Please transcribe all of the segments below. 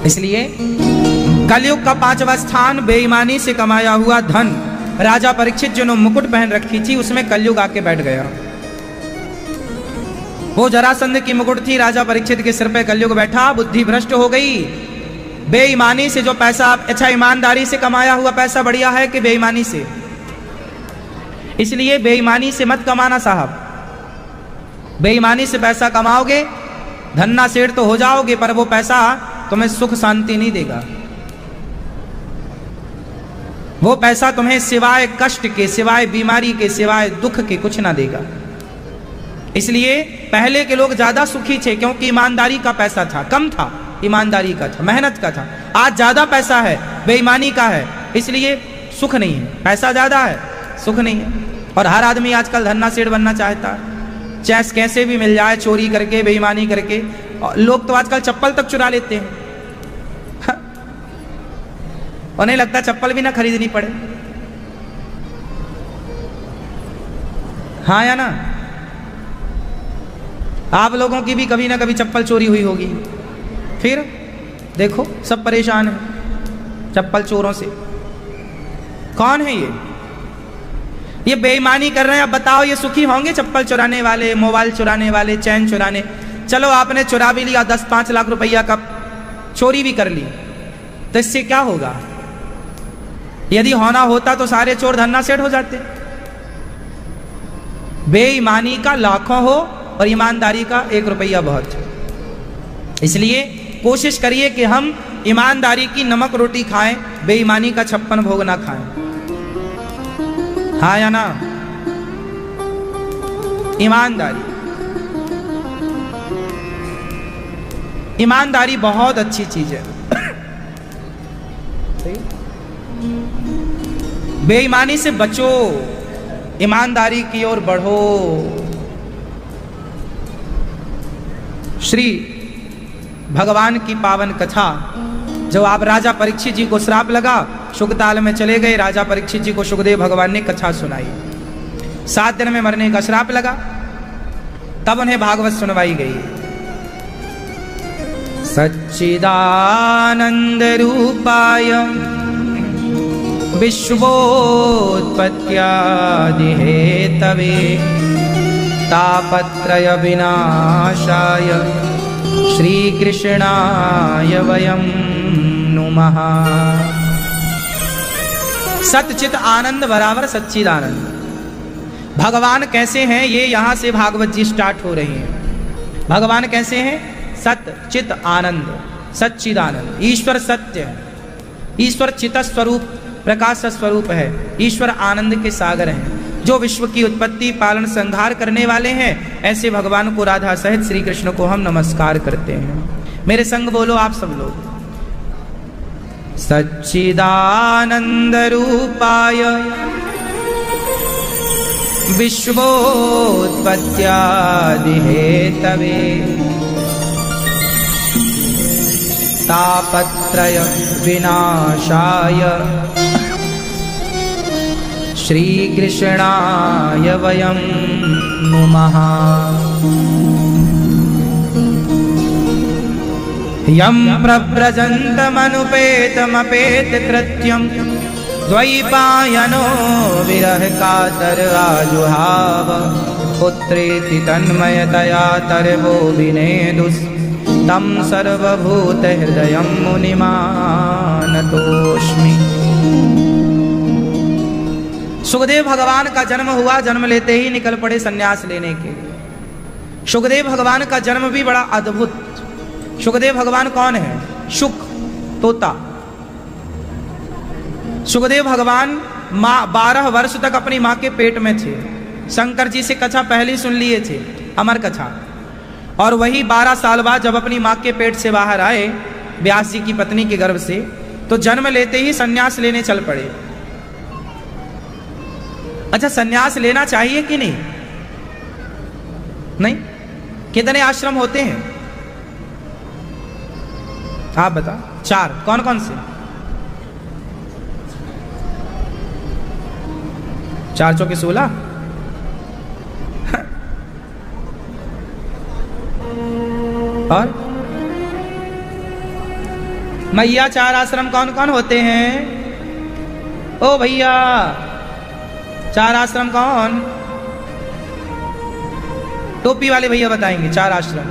इसलिए कलयुग का 5वां स्थान बेईमानी से कमाया हुआ धन। राजा परीक्षित जिन्होंने मुकुट पहन रखी थी उसमें कलयुग आके बैठ गया। वो जरासंध की मुकुट थी, राजा परीक्षित के सिर पे कलयुग बैठा, बुद्धि भ्रष्ट हो गई। बेईमानी से जो पैसा, अच्छा ईमानदारी से कमाया हुआ पैसा बढ़िया है कि बेईमानी से? इसलिए बेईमानी से मत कमाना साहब। बेईमानी से पैसा कमाओगे, धन्ना सेठ तो हो जाओगे, पर वो पैसा तुम्हें सुख शांति नहीं देगा। वो पैसा तुम्हें सिवाय कष्ट के, सिवाय बीमारी के, सिवाय दुख के कुछ ना देगा। इसलिए पहले के लोग ज्यादा सुखी थे क्योंकि ईमानदारी का पैसा था, कम था, ईमानदारी का था, मेहनत का था। आज ज्यादा पैसा है, बेईमानी का है, इसलिए सुख नहीं है। पैसा ज्यादा है, सुख नहीं है। और हर आदमी आजकल धन्ना सेठ बनना चाहता है, चाहे कैसे भी मिल जाए, चोरी करके, बेईमानी करके। लोग तो आजकल चप्पल तक चुरा लेते हैं। उन्हें लगता चप्पल भी ना खरीदनी पड़े। हाँ या ना? आप लोगों की भी कभी ना कभी चप्पल चोरी हुई होगी। फिर देखो सब परेशान है चप्पल चोरों से। कौन है ये बेईमानी कर रहे हैं। अब बताओ ये सुखी होंगे? चप्पल चुराने वाले, मोबाइल चुराने वाले, चैन चुराने। चलो आपने चुरा भी लिया, 10-5 लाख रुपया का चोरी भी कर ली, तो इससे क्या होगा? यदि होना होता तो सारे चोर धन्ना सेठ हो जाते। बेईमानी का लाखों हो और ईमानदारी का 1 रुपया बहुत। इसलिए कोशिश करिए कि हम ईमानदारी की नमक रोटी खाएं, बेईमानी का 56 भोग ना खाएं। हाँ या ना? ईमानदारी, ईमानदारी बहुत अच्छी चीज है। बेईमानी से बचो, ईमानदारी की ओर बढ़ो। श्री भगवान की पावन कथा, जब आप राजा परीक्षित जी को श्राप लगा, शुकताल में चले गए। राजा परीक्षित जी को सुखदेव भगवान ने कथा सुनाई। 7 दिन में मरने का श्राप लगा, तब उन्हें भागवत सुनवाई गई। सच्चिदानंद रूपाय विश्वोत्पत्त्यादि हेतवे तापत्रय विनाशाय श्रीकृष्णाय वयं नुमः। सच्चित आनंद बराबर सच्चिदानंद। भगवान कैसे हैं, ये यहां से भागवत जी स्टार्ट हो रही हैं। भगवान कैसे हैं? सत्य चित आनंद, सच्चिदानंद। ईश्वर सत्य है, ईश्वर चित स्वरूप, प्रकाश स्वरूप है, ईश्वर आनंद के सागर हैं, जो विश्व की उत्पत्ति, पालन, संहार करने वाले हैं। ऐसे भगवान को, राधा सहित श्री कृष्ण को हम नमस्कार करते हैं। मेरे संग बोलो आप सब लोग। सच्चिदानंद रूपाय विश्वोत्पत्त्यादि हेतवे तापत्रय विनाशाय श्रीकृष्णाय वयं नुमः। यं प्रव्रजन्तमनुपेतमपेतकृत्यं द्वैपायनो विरह कातर आजुहाव। पुत्रेति तन्मयतया तरवो विनेदुस् तं सर्वभूतहृदयं मुनिमानतोऽस्मि। सुखदेव भगवान का जन्म हुआ, जन्म लेते ही निकल पड़े सन्यास लेने के लिए। सुखदेव भगवान का जन्म भी बड़ा अद्भुत। सुखदेव भगवान कौन है? शुक, तोता। सुखदेव भगवान 12 वर्ष तक अपनी माँ के पेट में थे। शंकर जी से कथा पहले सुन लिए थे, अमर कथा। और वही 12 साल बाद जब अपनी माँ के पेट से बाहर आए, व्यास जी की पत्नी के गर्भ से, तो जन्म लेते ही सन्यास लेने चल पड़े। अच्छा, सन्यास लेना चाहिए कि नहीं? नहीं? कितने आश्रम होते हैं आप बताओ? 4। कौन कौन से? 4 चौके 16। और मैया चार आश्रम कौन कौन होते हैं? ओ भैया, चार आश्रम कौन? टोपी वाले भैया बताएंगे चार आश्रम।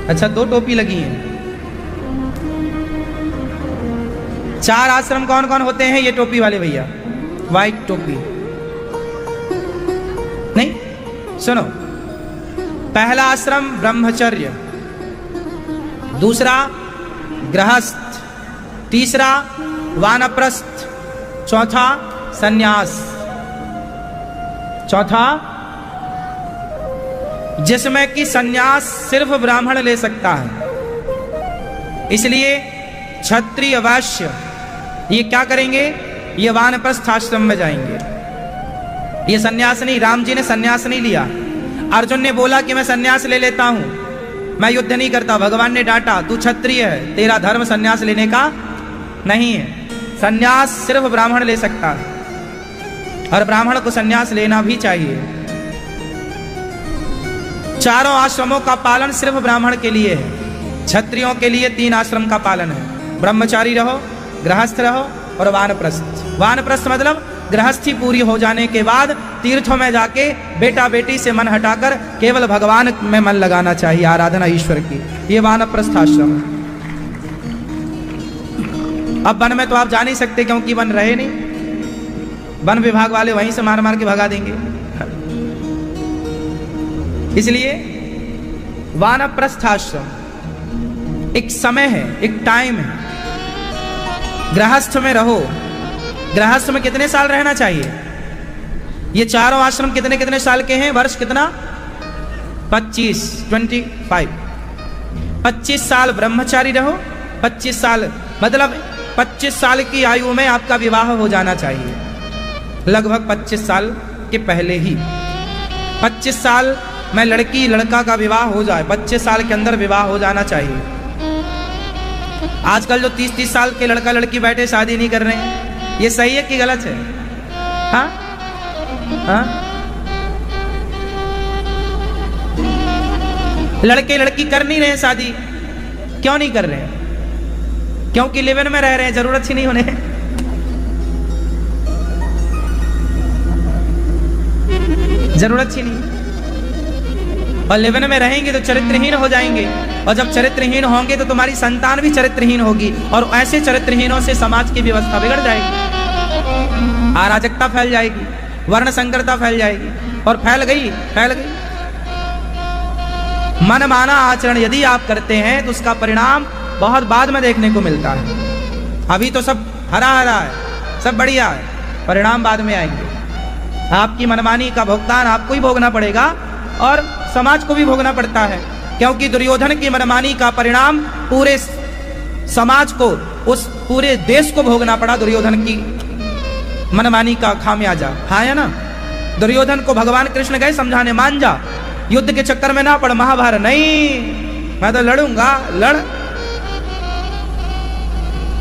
अच्छा, दो टोपी लगी हैं। चार आश्रम कौन कौन होते हैं? ये टोपी वाले भैया, व्हाइट टोपी। नहीं, सुनो। पहला आश्रम ब्रह्मचर्य, दूसरा गृहस्थ, तीसरा वानप्रस्थ, चौथा सन्यास। चौथा, जिसमें कि सन्यास सिर्फ ब्राह्मण ले सकता है। इसलिए क्षत्रिय वैश्य ये क्या करेंगे? ये वानप्रस्थ आश्रम में जाएंगे। ये सन्यास नहीं, राम जी ने सन्यास नहीं लिया। अर्जुन ने बोला कि मैं सन्यास ले लेता हूं, मैं युद्ध नहीं करता। भगवान ने डांटा, तू क्षत्रिय है, तेरा धर्म सन्यास लेने का नहीं है। सन्यास सिर्फ ब्राह्मण ले सकता है, और ब्राह्मण को सन्यास लेना भी चाहिए। चारों आश्रमों का पालन सिर्फ ब्राह्मण के लिए है। क्षत्रियों के लिए 3 आश्रम का पालन है, ब्रह्मचारी रहो, गृहस्थ रहो और वानप्रस्थ। वानप्रस्थ मतलब गृहस्थी पूरी हो जाने के बाद तीर्थों में जाके बेटा बेटी से मन हटाकर केवल भगवान में मन लगाना चाहिए, आराधना ईश्वर की। ये वानप्रस्थ आश्रम है। अब वन में तो आप जा नहीं सकते, क्योंकि वन रहे नहीं। वन विभाग वाले वहीं से मार मार के भगा देंगे। इसलिए वानप्रस्थ आश्रम एक समय है, एक टाइम है। गृहस्थ में रहो। गृहस्थ में कितने साल रहना चाहिए? ये चारों आश्रम कितने कितने साल के हैं? वर्ष कितना? 25, 25 साल ब्रह्मचारी रहो। 25 साल मतलब 25 साल की आयु में आपका विवाह हो जाना चाहिए, लगभग 25 साल के पहले ही। 25 साल में लड़की लड़का का विवाह हो जाए, 25 साल के अंदर विवाह हो जाना चाहिए। आजकल जो 30-30 साल के लड़का लड़की बैठे शादी नहीं कर रहे हैं, ये सही है कि गलत है? हाँ हाँ, लड़के लड़की कर नहीं रहे शादी। क्यों नहीं कर रहे हैं? क्योंकि लिव इन में रह रहे हैं, जरूरत ही नहीं उन्हें। जरूरत ही नहीं। और लिव इन में रहेंगे तो चरित्रहीन हो जाएंगे, और जब चरित्रहीन होंगे तो तुम्हारी संतान भी चरित्रहीन होगी, और ऐसे चरित्रहीनों से समाज की व्यवस्था बिगड़ जाएगी, अराजकता फैल जाएगी, वर्ण संकरता फैल जाएगी, और फैल गई। मनमाना आचरण यदि आप करते हैं तो उसका परिणाम बहुत बाद में देखने को मिलता है। अभी तो सब हरा हरा है, सब बढ़िया है, परिणाम बाद में आएंगे। आपकी मनमानी का भुगतान आपको ही भोगना पड़ेगा, और समाज को भी भोगना पड़ता है। क्योंकि दुर्योधन की मनमानी का परिणाम पूरे समाज को, उस पूरे देश को भोगना पड़ा। दुर्योधन की मनमानी का खामियाजा, हाँ या ना? दुर्योधन को भगवान कृष्ण गए समझाने, मान जा, युद्ध के चक्कर में ना पड़, महाभारत नहीं, मैं तो लड़ूंगा।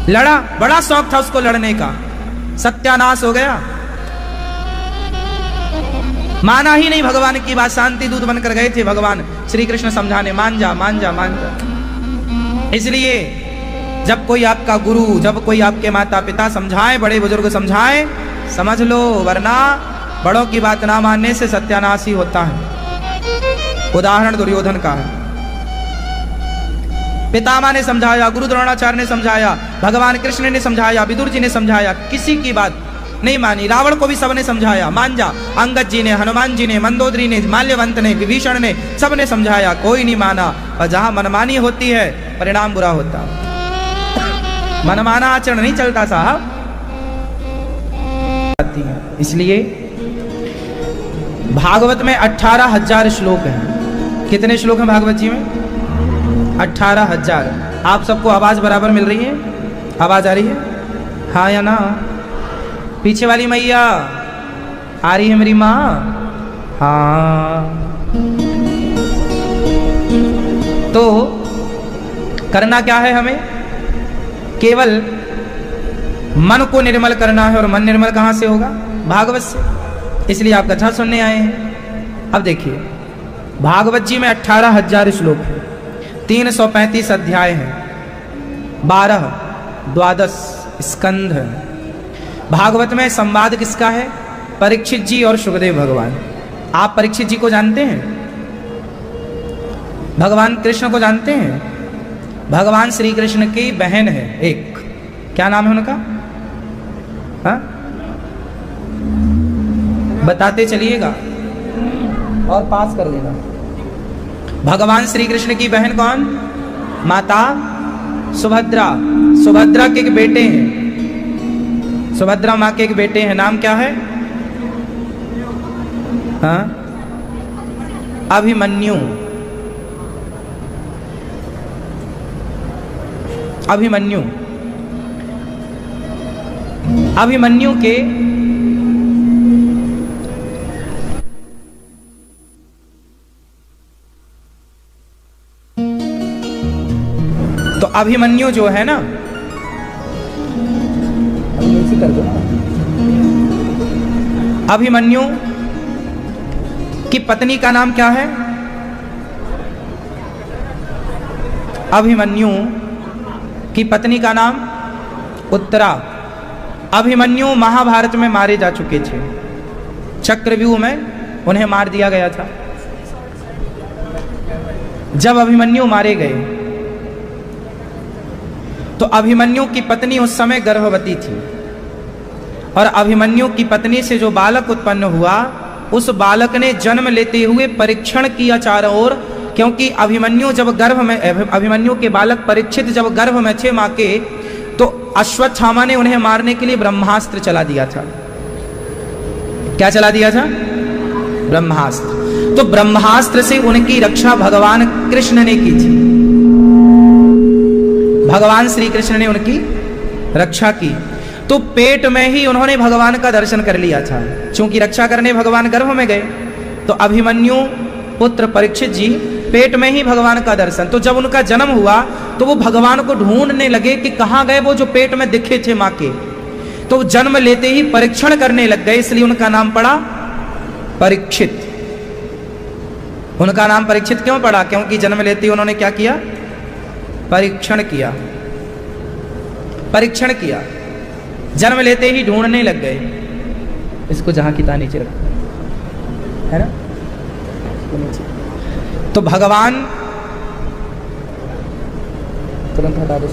लड़ा, बड़ा शौक था उसको लड़ने का, सत्यानाश हो गया। माना ही नहीं भगवान की बात, शांति दूत बनकर गए थे भगवान श्री कृष्ण समझाने, मान जा मान जा मान जा। इसलिए जब कोई आपका गुरु, जब कोई आपके माता पिता समझाए, बड़े बुजुर्ग समझाए, समझ लो, वरना बड़ों की बात ना मानने से सत्यानाश ही होता है। उदाहरण दुर्योधन का है। पितामह ने समझाया, गुरु द्रोणाचार्य ने समझाया, भगवान कृष्ण ने समझाया, विदुर जी ने समझाया, किसी की बात नहीं मानी। रावण को भी सबने समझाया, मान जा। अंगद जी ने, हनुमान जी ने, मंदोदरी ने, माल्यवंत ने, विभीषण ने, सबने समझाया, कोई नहीं माना। और जहां मनमानी होती है परिणाम बुरा होता। मनमाना आचरण नहीं चलता साहब। इसलिए भागवत में 18,000 श्लोक हैं। कितने श्लोक हैं भागवत जी में? 18,000। आप सबको आवाज बराबर मिल रही है? आवाज आ रही है, हाँ या ना? पीछे वाली मैया आ रही है मेरी माँ? हाँ। तो करना क्या है हमें? केवल मन को निर्मल करना है, और मन निर्मल कहाँ से होगा? भागवत से। इसलिए आप कथा सुनने आए हैं। अब देखिए, भागवत जी में 18,000 श्लोक है, 335 अध्याय हैं, 12, 12 स्कंध। भागवत में संवाद किसका है? परीक्षित जी और सुखदेव भगवान। आप परीक्षित जी को जानते हैं? भगवान कृष्ण को जानते हैं? भगवान श्री कृष्ण की बहन है एक, क्या नाम है उनका? हा? बताते चलिएगा और पास कर देना। भगवान श्री कृष्ण की बहन कौन? माता सुभद्रा। सुभद्रा के एक बेटे हैं, सुभद्रा माँ के एक बेटे हैं, नाम क्या है? हाँ? अभिमन्यु। अभिमन्यु, अभिमन्यु के तो अभिमन्यु जो है ना, अभिमन्यु की पत्नी का नाम क्या है? अभिमन्यु की पत्नी का नाम उत्तरा। अभिमन्यु महाभारत में मारे जा चुके थे, चक्रव्यूह में उन्हें मार दिया गया था। जब अभिमन्यु मारे गए तो अभिमन्यु की पत्नी उस समय गर्भवती थी, और अभिमन्यु की पत्नी से जो बालक उत्पन्न हुआ, उस बालक ने जन्म लेते हुए परीक्षण किया चारों ओर, क्योंकि अभिमन्यु जब गर्भ में, अभिमन्यु के बालक परीक्षित जब गर्भ में थे मां के, तो अश्वत्थामा ने उन्हें मारने के लिए ब्रह्मास्त्र चला दिया था। क्या चला दिया था? ब्रह्मास्त्र। तो ब्रह्मास्त्र से उनकी रक्षा भगवान कृष्ण ने की थी, भगवान श्री कृष्ण ने उनकी रक्षा की। तो पेट में ही उन्होंने भगवान का दर्शन कर लिया था, क्योंकि रक्षा करने भगवान गर्भ में गए। तो अभिमन्यु पुत्र परीक्षित जी पेट में ही भगवान का दर्शन। तो जब उनका जन्म हुआ तो वो भगवान को ढूंढने लगे कि कहां गए वो जो पेट में दिखे थे मां के। तो जन्म लेते ही परीक्षण करने लग गए, इसलिए उनका नाम पड़ा परीक्षित। उनका नाम परीक्षित क्यों पड़ा? क्योंकि जन्म लेते ही उन्होंने क्या किया? परीक्षण किया, परीक्षण किया। जन्म लेते ही ढूंढने लग गए। इसको जहां की तहां नीचे रखो, है ना? तो भगवान तुरंत हटा दो।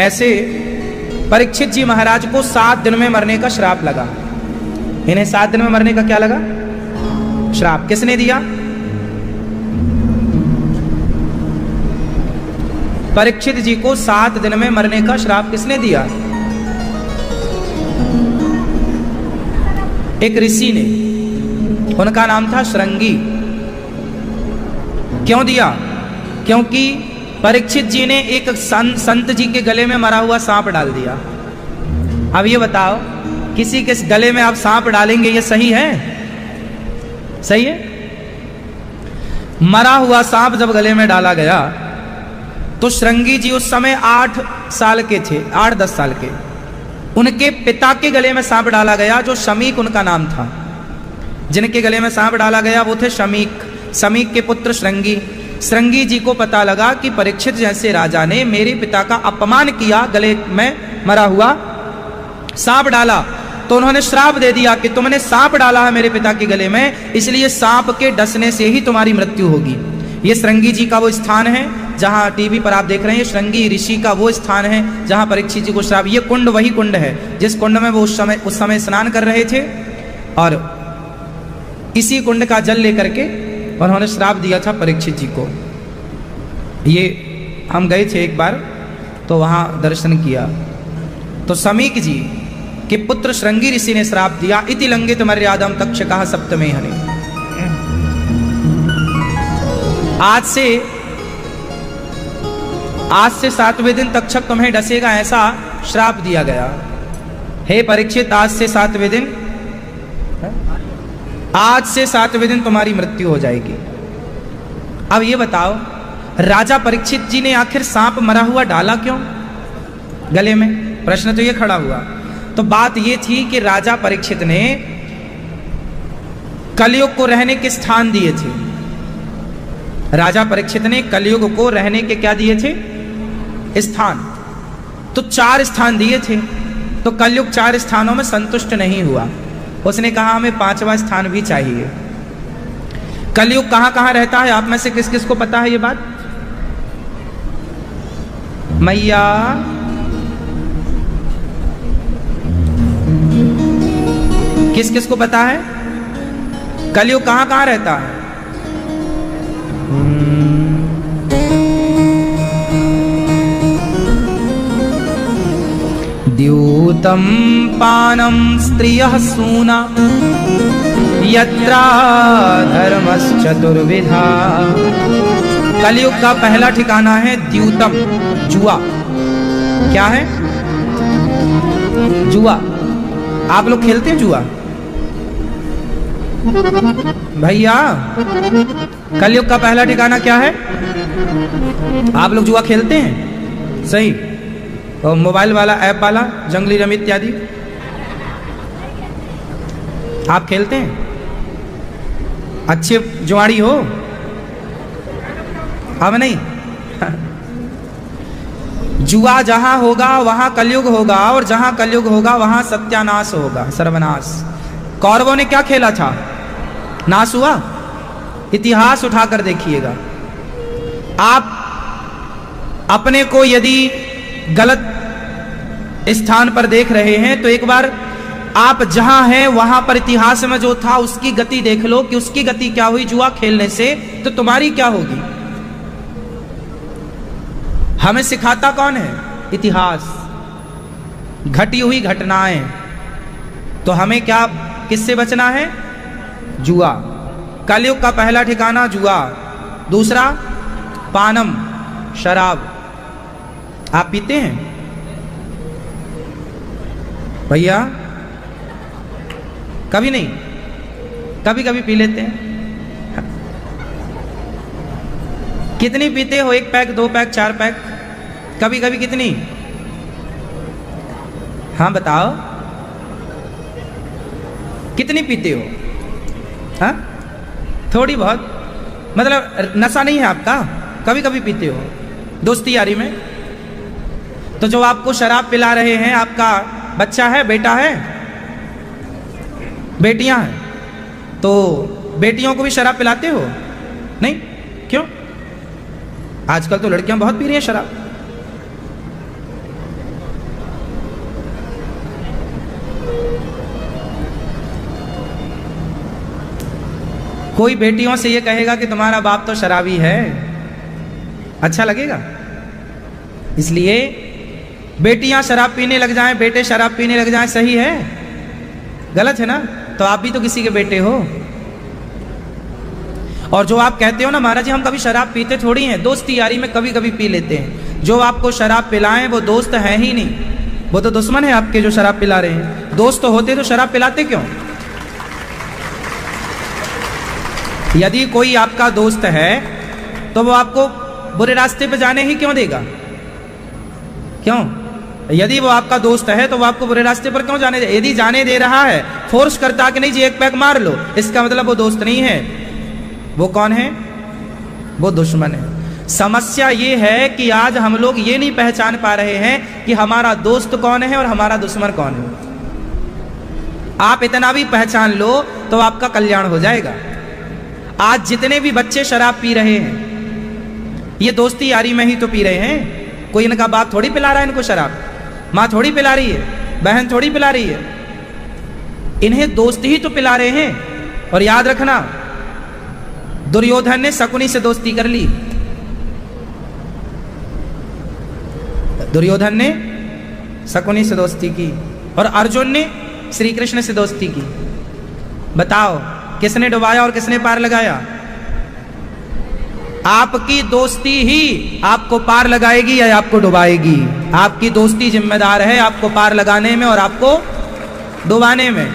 ऐसे परीक्षित जी महाराज को 7 दिन में मरने का श्राप लगा। इन्हें 7 दिन में मरने का क्या लगा? श्राप। किसने दिया? परीक्षित जी को 7 दिन में मरने का श्राप किसने दिया? एक ऋषि ने, उनका नाम था श्रृंगी। क्यों दिया? क्योंकि परीक्षित जी ने एक संत जी के गले में मरा हुआ सांप डाल दिया। अब ये बताओ, किसी के गले में आप सांप डालेंगे, ये सही है? सही है? मरा हुआ सांप जब गले में डाला गया तो श्रृंगी जी उस समय 8 साल के थे, 8-10 साल के। उनके पिता के गले में सांप डाला गया, जो शमीक उनका नाम था। जिनके गले में सांप डाला गया वो थे शमीक। शमीक के पुत्र श्रृंगी। श्रृंगी जी को पता लगा कि परीक्षित जैसे राजा ने मेरे पिता का अपमान किया, गले में मरा हुआ सांप डाला, तो उन्होंने श्राप दे दिया कि तुमने सांप डाला है मेरे पिता के गले में, इसलिए सांप के डसने से ही तुम्हारी मृत्यु होगी। ये श्रृंगी जी का वो स्थान है जहां टीवी पर आप देख रहे हैं। श्रृंगी ऋषि का वो स्थान है जहां परीक्षित जी को श्राप। ये कुंड वही कुंड है जिस कुंड में वो उस समय स्नान कर रहे थे, और इसी कुंड का जल लेकर के उन्होंने श्राप दिया था परीक्षित जी को। ये हम गए थे एक बार, तो वहां दर्शन किया। तो शमीक जी के पुत्र श्रृंगी ऋषि ने श्राप दिया, इति लंघित मर्यादम तक्षकः सप्तमे हने। आज से 7वें दिन तक्षक तुम्हें डसेगा, ऐसा श्राप दिया गया। हे परीक्षित, आज से 7वें दिन, आज से 7वें दिन तुम्हारी मृत्यु हो जाएगी। अब ये बताओ, राजा परीक्षित जी ने आखिर सांप मरा हुआ डाला क्यों गले में? प्रश्न तो ये खड़ा हुआ। तो बात ये थी कि राजा परीक्षित ने कलयुग को रहने के स्थान दिए थे। राजा परीक्षित ने कलयुग को रहने के क्या दिए थे? स्थान। तो 4 स्थान दिए थे, तो कलयुग 4 स्थानों में संतुष्ट नहीं हुआ। उसने कहा हमें 5वां स्थान भी चाहिए। कलयुग कहां कहां रहता है? आप में से किस किस को पता है ये बात? मैया, किस किस को पता है कलयुग कहां कहां रहता है? द्यूतं पानं स्त्रियः सूना यत्रा धर्मश्चतुर्विधा। कलयुग का पहला ठिकाना है द्यूतम, जुआ। क्या है? जुआ। आप लोग खेलते हैं जुआ? भैया, कलयुग का पहला ठिकाना क्या है? आप लोग जुआ खेलते हैं? सही। और मोबाइल वाला, ऐप वाला, जंगली रमी इत्यादि आप खेलते हैं? अच्छे जुआड़ी हो? अब नहीं। जुआ जहां होगा वहां कलयुग होगा, और जहां कलयुग होगा वहां सत्यानाश होगा, सर्वनाश। कौरवों ने क्या खेला था? नाश हुआ? इतिहास उठाकर देखिएगा। आप अपने को यदि गलत स्थान पर देख रहे हैं तो एक बार आप जहां हैं वहां पर इतिहास में जो था उसकी गति देख लो कि उसकी गति क्या हुई जुआ खेलने से, तो तुम्हारी क्या होगी। हमें सिखाता कौन है? इतिहास, घटी हुई घटनाएं। तो हमें क्या, किससे बचना है? जुआ। कलयुग का पहला ठिकाना जुआ। दूसरा पानम, शराब। आप पीते हैं भैया? कभी नहीं, कभी कभी पी लेते हैं। कितनी पीते हो? 1 पैक, 2 पैक, 4 पैक? कभी कभी कितनी? हाँ बताओ, कितनी पीते हो? हाँ, थोड़ी बहुत, मतलब नशा नहीं है आपका, कभी कभी पीते हो दोस्ती यारी में। तो जो आपको शराब पिला रहे हैं, आपका बच्चा है, बेटा है, बेटियां हैं, तो बेटियों को भी शराब पिलाते हो? नहीं, क्यों? आजकल तो लड़कियां बहुत पी रही हैं शराब। कोई बेटियों से ये कहेगा कि तुम्हारा बाप तो शराबी है, अच्छा लगेगा? इसलिए बेटियां शराब पीने लग जाएं, बेटे शराब पीने लग जाएं, सही है? गलत है ना? तो आप भी तो किसी के बेटे हो। और जो आप कहते हो ना महाराज जी हम कभी शराब पीते थोड़ी हैं, दोस्ती यारी में कभी कभी पी लेते हैं। जो आपको शराब पिलाएं वो दोस्त है ही नहीं, वो तो दुश्मन है आपके जो शराब पिला रहे हैं। दोस्त तो होते तो शराब पिलाते क्यों? यदि कोई आपका दोस्त है तो वो आपको बुरे रास्ते पे जाने ही क्यों देगा? क्यों? यदि वो आपका दोस्त है तो वो आपको बुरे रास्ते पर क्यों जाने दे? यदि जाने दे रहा है, फोर्स करता कि नहीं जी 1 पैक मार लो, इसका मतलब वो दोस्त नहीं है। वो कौन है? वो दुश्मन है। समस्या ये है कि आज हम लोग ये नहीं पहचान पा रहे हैं कि हमारा दोस्त कौन है और हमारा दुश्मन कौन है। आप इतना भी पहचान लो तो आपका कल्याण हो जाएगा। आज जितने भी बच्चे शराब पी रहे हैं ये दोस्ती यारी में ही तो पी रहे हैं। कोई इनका बाप थोड़ी पिला रहा है इनको शराब, माँ थोड़ी पिला रही है, बहन थोड़ी पिला रही है, इन्हें दोस्त ही तो पिला रहे हैं। और याद रखना, दुर्योधन ने शकुनी से दोस्ती कर ली। दुर्योधन ने शकुनी से दोस्ती की और अर्जुन ने श्री कृष्ण से दोस्ती की। बताओ किसने डुबाया और किसने पार लगाया? आपकी दोस्ती ही आपको पार लगाएगी या आपको डुबाएगी। आपकी दोस्ती जिम्मेदार है आपको पार लगाने में और आपको डुबाने में।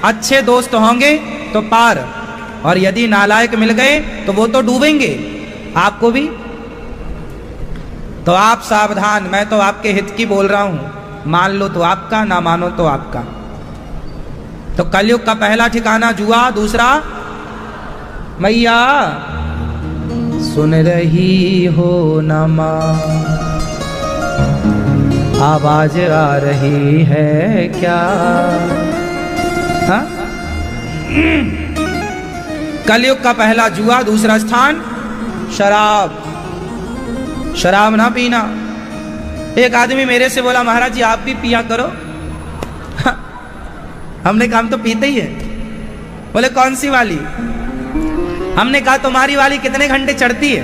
अच्छे दोस्त होंगे तो पार, और यदि नालायक मिल गए तो वो तो डूबेंगे आपको भी। तो आप सावधान, मैं तो आपके हित की बोल रहा हूं। मान लो तो आपका, ना मानो तो आपका। तो कलयुग का पहला ठिकाना जुआ, दूसरा मैया, सुन रही हो न माँ, आवाज आ रही है क्या? हाँ? कलयुग का पहला जुआ, दूसरा स्थान शराब। शराब ना पीना। एक आदमी मेरे से बोला, महाराज जी आप भी पिया करो। हाँ। हमने कहा हम तो पीते ही है। बोले कौन सी वाली? हमने कहा तुम्हारी वाली कितने घंटे चढ़ती है?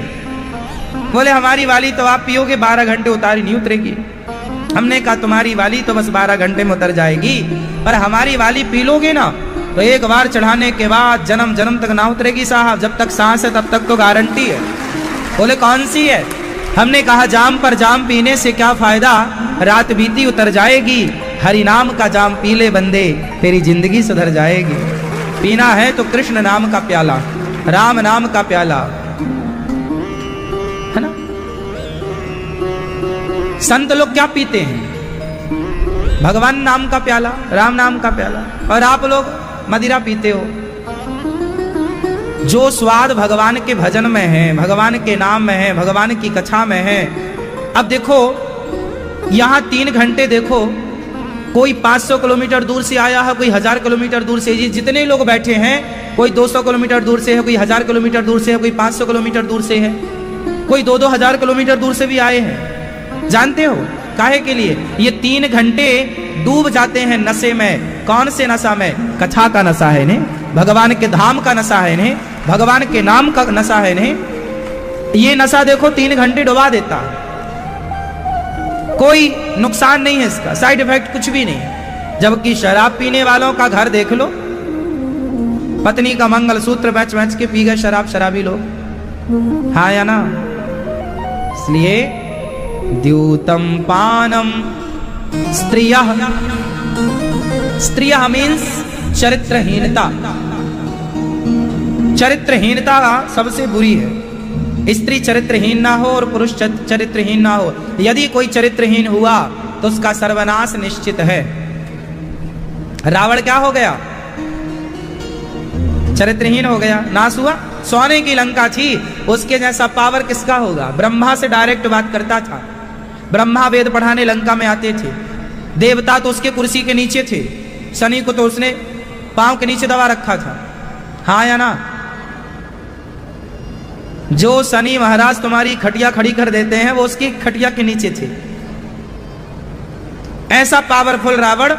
बोले हमारी वाली तो आप पियोगे 12 घंटे उतारी नहीं उतरेगी। हमने कहा तुम्हारी वाली तो बस 12 घंटे में उतर जाएगी, पर हमारी वाली पी लोगे ना तो एक बार चढ़ाने के बाद जन्म जन्म तक ना उतरेगी साहब। जब तक सांस है तब तक तो गारंटी है। बोले कौन सी है? हमने कहा जाम पर जाम पीने से क्या फायदा, रात बीती उतर जाएगी। हरि नाम का जाम पी ले बंदे, तेरी जिंदगी सुधर जाएगी। पीना है तो कृष्ण नाम का प्याला, राम नाम का प्याला, है ना? संत लोग क्या पीते हैं? भगवान नाम का प्याला, राम नाम का प्याला। और आप लोग मदिरा पीते हो। जो स्वाद भगवान के भजन में है, भगवान के नाम में है, भगवान की कथा में है। अब देखो यहां 3 घंटे देखो, कोई 500 किलोमीटर दूर से आया है, कोई 1000 किलोमीटर दूर से। जितने लोग बैठे हैं, कोई 200 किलोमीटर दूर से है, कोई 1000 किलोमीटर दूर से है, कोई 500 किलोमीटर दूर से है, कोई 2-2 हजार किलोमीटर दूर से भी आए हैं। जानते हो काहे के लिए? ये 3 घंटे डूब जाते हैं नशे में। कौन से नशा में? कथा का नशा है ने, भगवान के धाम का नशा है ने, भगवान के नाम का नशा है ने। ये नशा देखो 3 घंटे डुबा देता है। कोई नुकसान नहीं है इसका, साइड इफेक्ट कुछ भी नहीं। जबकि शराब पीने वालों का घर देख लो, पत्नी का मंगलसूत्र बेच बेच के पी गए शराब शराबी लोग, हाँ या ना? इसलिए द्यूतम पानम स्त्रियः, स्त्रियः मीन्स चरित्रहीनता। चरित्रहीनता सबसे बुरी है। स्त्री चरित्रहीन ना हो और पुरुष चरित्रहीन ना हो। यदि कोई चरित्रहीन हुआ तो उसका सर्वनाश निश्चित है। रावण क्या हो गया? चरित्रहीन हो गया, नाश हुआ। सोने की लंका थी, उसके जैसा पावर किसका होगा? ब्रह्मा से डायरेक्ट बात करता था। ब्रह्मा वेद पढ़ाने लंका में आते थे। देवता तो उसके कुर्सी के नीचे थे, शनि को तो उसने पांव के नीचे दबा रखा था, हाँ या ना? जो शनि महाराज तुम्हारी खटिया खड़ी कर देते हैं वो उसकी खटिया के नीचे थे। ऐसा पावरफुल रावण,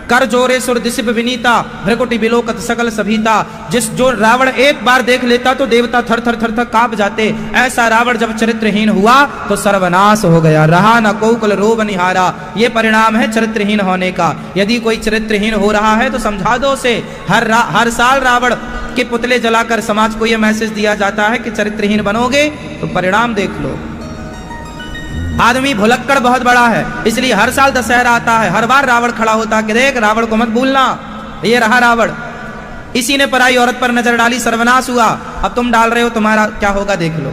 कर जोरे सुर दिशिप विनीता, भ्रकुटी बिलोकत सकल सभीता। जो रावण एक बार देख लेता तो देवता थर थर थर थर कांप जाते। ऐसा रावण जब चरित्रहीन हुआ तो सर्वनाश हो गया। रहा न कोकुल रोब निहारा। ये परिणाम है चरित्रहीन होने का। यदि कोई चरित्रहीन हो रहा है तो समझा दो उसे। हर साल रावण के पुतले जलाकर समाज को यह मैसेज दिया जाता है कि चरित्रहीन बनोगे तो परिणाम देख लो। आदमी भुलक्कड़ बहुत बड़ा है, इसलिए हर साल दशहरा आता है, हर बार रावण खड़ा होता है कि देख रावण को मत भूलना, ये रहा रावण। इसी ने पराई औरत पर नजर डाली, सर्वनाश हुआ। अब तुम डाल रहे हो, तुम्हारा क्या होगा देख लो।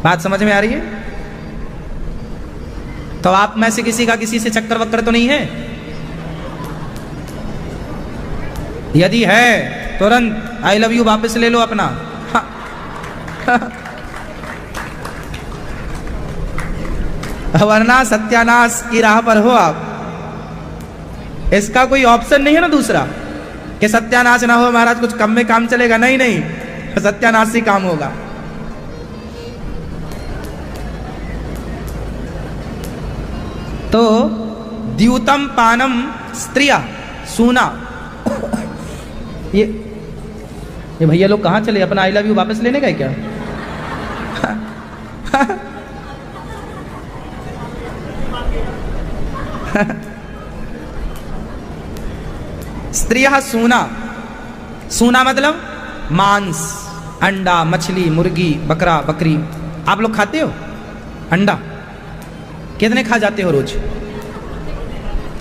बात समझ में आ रही है? तो आप में से किसी का किसी से चक्कर वक्कर तो नहीं है? यदि है तुरंत आई लव यू वापस ले लो अपना। वरना सत्यानाश की राह पर हो आप। इसका कोई ऑप्शन नहीं है ना दूसरा कि सत्यानाश ना हो महाराज कुछ कम में काम चलेगा। नहीं नहीं, सत्यानाश ही काम होगा। तो द्यूतम पानम स्त्रिया, सूना। ये भैया लोग कहां चले? अपना आई लव यू वापस लेने का क्या? स्त्रियः सूना। सूना मतलब मांस, अंडा, मछली, मुर्गी, बकरा, बकरी। आप लोग खाते हो अंडा? कितने खा जाते हो रोज?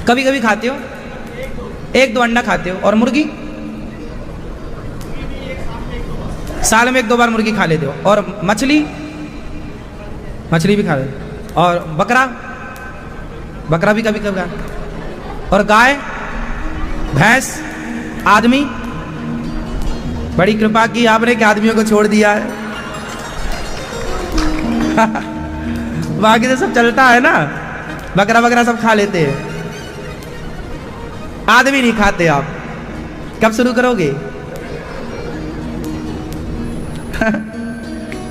कभी कभी खाते हो, 1-2 अंडा खाते हो। और मुर्गी? साल में 1-2 बार मुर्गी खा लेते हो। और मछली? मछली भी खा लेते हो। और बकरा? बकरा भी कभी कभी खा। और गाय, भैंस, आदमी? बड़ी कृपा की आपने कि आदमियों को छोड़ दिया है। बाकी तो सब चलता है ना, बकरा बकरा सब खा लेते हैं, आदमी नहीं खाते। आप कब शुरू करोगे?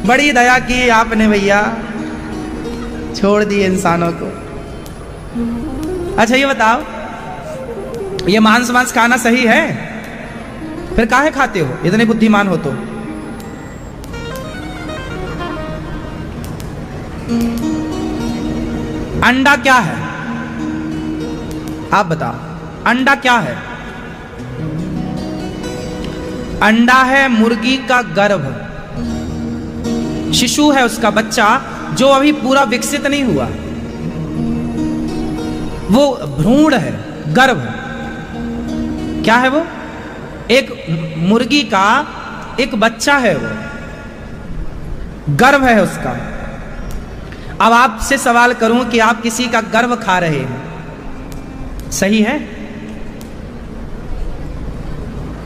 बड़ी दया की आपने भैया, छोड़ दिए इंसानों को। अच्छा ये बताओ, ये मांस मांस खाना सही है? फिर काहे खाते हो? इतने बुद्धिमान हो तो। अंडा क्या है? आप बताओ, अंडा क्या है? अंडा है मुर्गी का गर्भ, शिशु है उसका बच्चा जो अभी पूरा विकसित नहीं हुआ, वो भ्रूण है, गर्भ। क्या है वो? एक मुर्गी का एक बच्चा है, वो गर्भ है उसका। अब आपसे सवाल करूं कि आप किसी का गर्भ खा रहे हैं, सही है?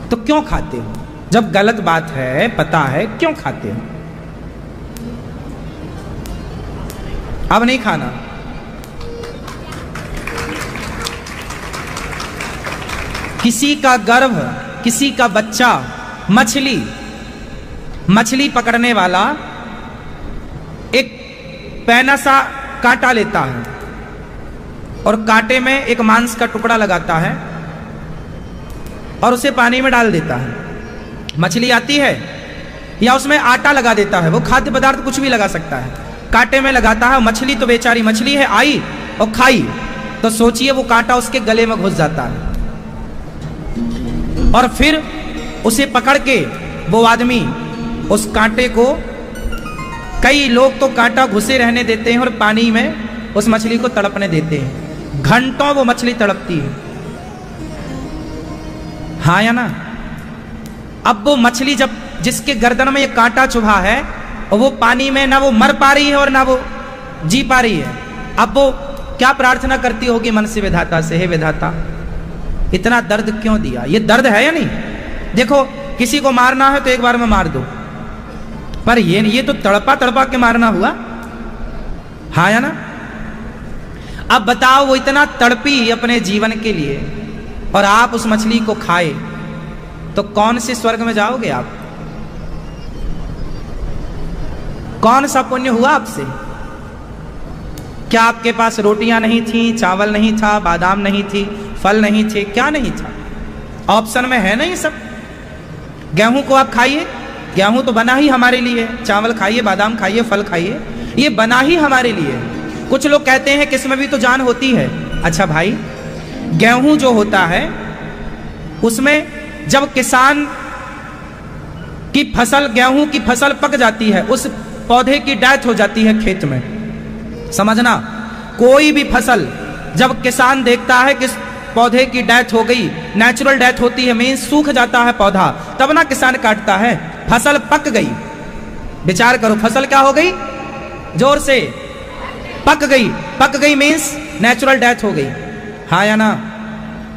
तो क्यों खाते हो? जब गलत बात है, पता है, क्यों खाते हो? अब नहीं खाना। किसी का गर्भ, किसी का बच्चा, मछली पकड़ने वाला एक पैना सा कांटा लेता है और कांटे में एक मांस का टुकड़ा लगाता है और उसे पानी में डाल देता है। मछली आती है या उसमें आटा लगा देता है, वो खाद्य पदार्थ कुछ भी लगा सकता है, कांटे में लगाता है। मछली तो बेचारी मछली है, आई और खाई, तो सोचिए वो कांटा उसके गले में घुस जाता है और फिर उसे पकड़ के वो आदमी उस कांटे को, कई लोग तो कांटा घुसे रहने देते हैं और पानी में उस मछली को तड़पने देते हैं, घंटों वो मछली तड़पती है। हाँ या ना? अब वो मछली जब जिसके गर्दन में ये कांटा चुभा है और वो पानी में ना वो मर पा रही है और ना वो जी पा रही है, अब वो क्या प्रार्थना करती होगी मन से विधाता से, हे विधाता इतना दर्द क्यों दिया? ये दर्द है या नहीं? देखो किसी को मारना है तो एक बार में मार दो, पर ये तो तड़पा तड़पा के मारना हुआ। हाँ या ना? अब बताओ, वो इतना तड़पी अपने जीवन के लिए और आप उस मछली को खाए तो कौन से स्वर्ग में जाओगे आप? कौन सा पुण्य हुआ आपसे? क्या आपके पास रोटियां नहीं थी, चावल नहीं था, बादाम नहीं थी, फल नहीं थे, क्या नहीं था? ऑप्शन में है ना ये सब। गेहूं को आप खाइए, गेहूं तो बना ही हमारे लिए, चावल खाइए, बादाम खाइए, फल खाइए, ये बना ही हमारे लिए। कुछ लोग कहते हैं कि इसमें भी तो जान होती है। अच्छा भाई, गेहूं जो होता है उसमें जब किसान की फसल, गेहूं की फसल पक जाती है, उस पौधे की डेथ हो जाती है खेत में। समझना, कोई भी फसल जब किसान देखता है कि पौधे की डेथ हो गई, नेचुरल डेथ होती है, मीन्स सूख जाता है पौधा, तब ना किसान काटता है। फसल पक गई, विचार करो, फसल क्या हो गई? जोर से, पक गई। पक गई मीन्स नेचुरल डेथ हो गई। हाँ या ना?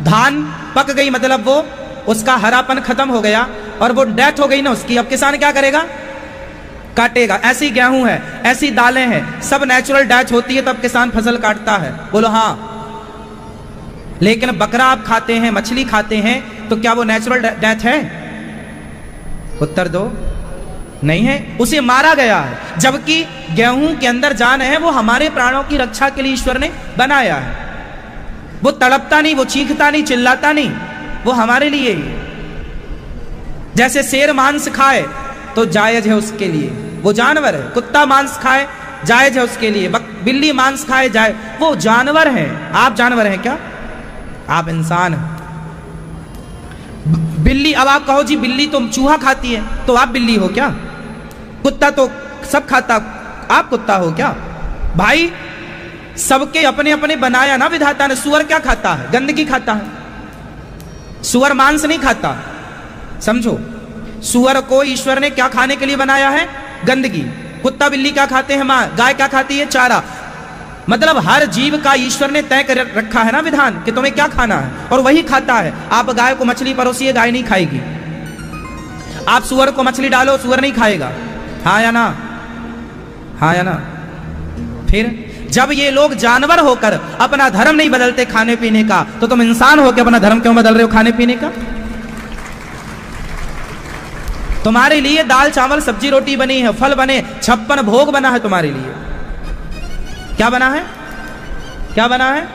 धान पक गई मतलब वो उसका हरापन खत्म हो गया और वो डेथ हो गई ना उसकी। अब किसान क्या करेगा? काटेगा। ऐसी गेहूं है, ऐसी दालें हैं, सब नेचुरल डेथ होती है तब किसान फसल काटता है। बोलो हाँ। लेकिन बकरा आप खाते हैं, मछली खाते हैं, तो क्या वो नेचुरल डेथ है? उत्तर दो। नहीं है, उसे मारा गया है। जबकि गेहूं के अंदर जान है, वो हमारे प्राणों की रक्षा के लिए ईश्वर ने बनाया है। वो तड़पता नहीं, वो चीखता नहीं, चिल्लाता नहीं, वो हमारे लिए ही। जैसे शेर मांस खाए तो जायज है उसके लिए, वो जानवर है। कुत्ता मांस खाए जायज है उसके लिए, बिल्ली मांस खाए जाए, वो जानवर है। आप जानवर हैं क्या? आप इंसान हैं। बिल्ली, अब आप कहो जी बिल्ली तो चूहा खाती है, तो आप बिल्ली हो क्या? कुत्ता तो सब खाता, आप कुत्ता हो क्या? भाई सबके अपने अपने बनाया ना विधाता ने। सुअर क्या खाता है? गंदगी खाता है। सुअर मांस नहीं खाता, समझो। सुअर को ईश्वर ने क्या खाने के लिए बनाया है? गंदगी। कुत्ता बिल्ली क्या खाते हैं? मां। गाय क्या खाती है? चारा। मतलब हर जीव का ईश्वर ने तय कर रखा है ना विधान कि तुम्हें क्या खाना है, और वही खाता है। आप गाय को मछली परोसिए, गाय नहीं खाएगी। आप सुअर को मछली डालो, सुअर नहीं खाएगा, हाँ या ना? हाँ या ना? फिर जब ये लोग जानवर होकर अपना धर्म नहीं बदलते खाने पीने का, तो तुम इंसान होकर अपना धर्म क्यों बदल रहे हो खाने पीने का? तुम्हारे लिए दाल चावल सब्जी रोटी बनी है, फल बने, 56 भोग बना है तुम्हारे लिए। क्या बना है? क्या बना है?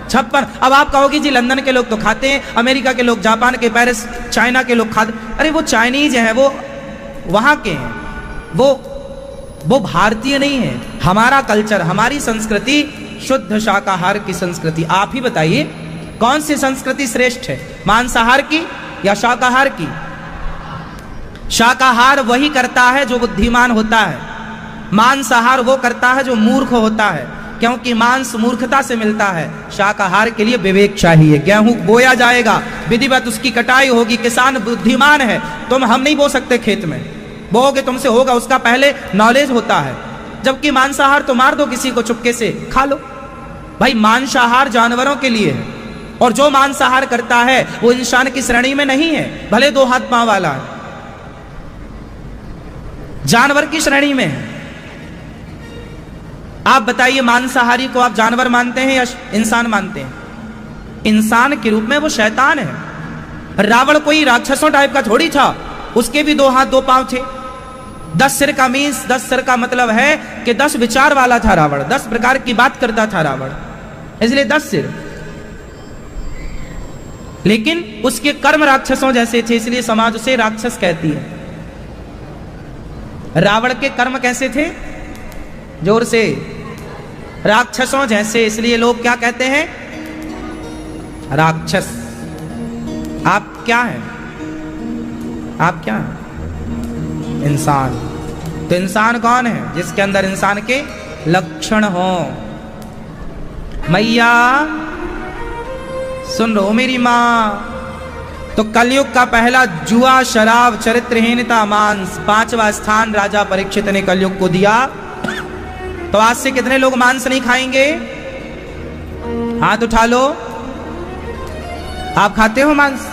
56। अब आप कहोगे जी लंदन के लोग तो खाते हैं, अमेरिका के लोग, जापान के, पेरिस, चाइना के लोग खाते। अरे वो चाइनीज हैं, वो वहां के हैं, वो भारतीय नहीं है। हमारा कल्चर, हमारी संस्कृति शुद्ध शाकाहार की संस्कृति। आप ही बताइए कौन सी संस्कृति श्रेष्ठ है, मांसाहार की या शाकाहार की? शाकाहार वही करता है जो बुद्धिमान होता है, मांसाहार वो करता है जो मूर्ख होता है, क्योंकि मांस मूर्खता से मिलता है। शाकाहार के लिए विवेक चाहिए। गेहूं बोया जाएगा, विधिवत उसकी कटाई होगी, किसान बुद्धिमान है। हम नहीं बो सकते खेत में, बोओगे तुमसे होगा, उसका पहले नॉलेज होता है। जबकि मांसाहार तो मार दो किसी को, चुपके से खा लो। भाई मांसाहार जानवरों के लिए है, और जो मांसाहार करता है वो इंसान की श्रेणी में नहीं है, भले 2 हाथ पांव वाला है, जानवर की श्रेणी में है। आप बताइए मांसाहारी को आप जानवर मानते हैं या इंसान मानते हैं? इंसान के रूप में वो शैतान है। रावण कोई राक्षसों टाइप का थोड़ी था, उसके भी 2 हाथ 2 पांव थे। 10 सिर का मींस, 10 सिर का मतलब है कि 10 विचार वाला था रावण, 10 प्रकार की बात करता था रावण, इसलिए 10 सिर। लेकिन उसके कर्म राक्षसों जैसे थे, इसलिए समाज उसे राक्षस कहती है। रावण के कर्म कैसे थे? जोर से, राक्षसों जैसे, इसलिए लोग क्या कहते हैं? राक्षस। आप क्या हैं? आप क्या हैं? इंसान। तो इंसान कौन है? जिसके अंदर इंसान के लक्षण हो। मैया सुन लो मेरी मां। तो कलयुग का पहला जुआ, शराब, चरित्रहीनता, मांस, 5वां स्थान राजा परीक्षित ने कलयुग को दिया। तो आज से कितने लोग मांस नहीं खाएंगे? हाथ उठा लो। आप खाते हो मांस?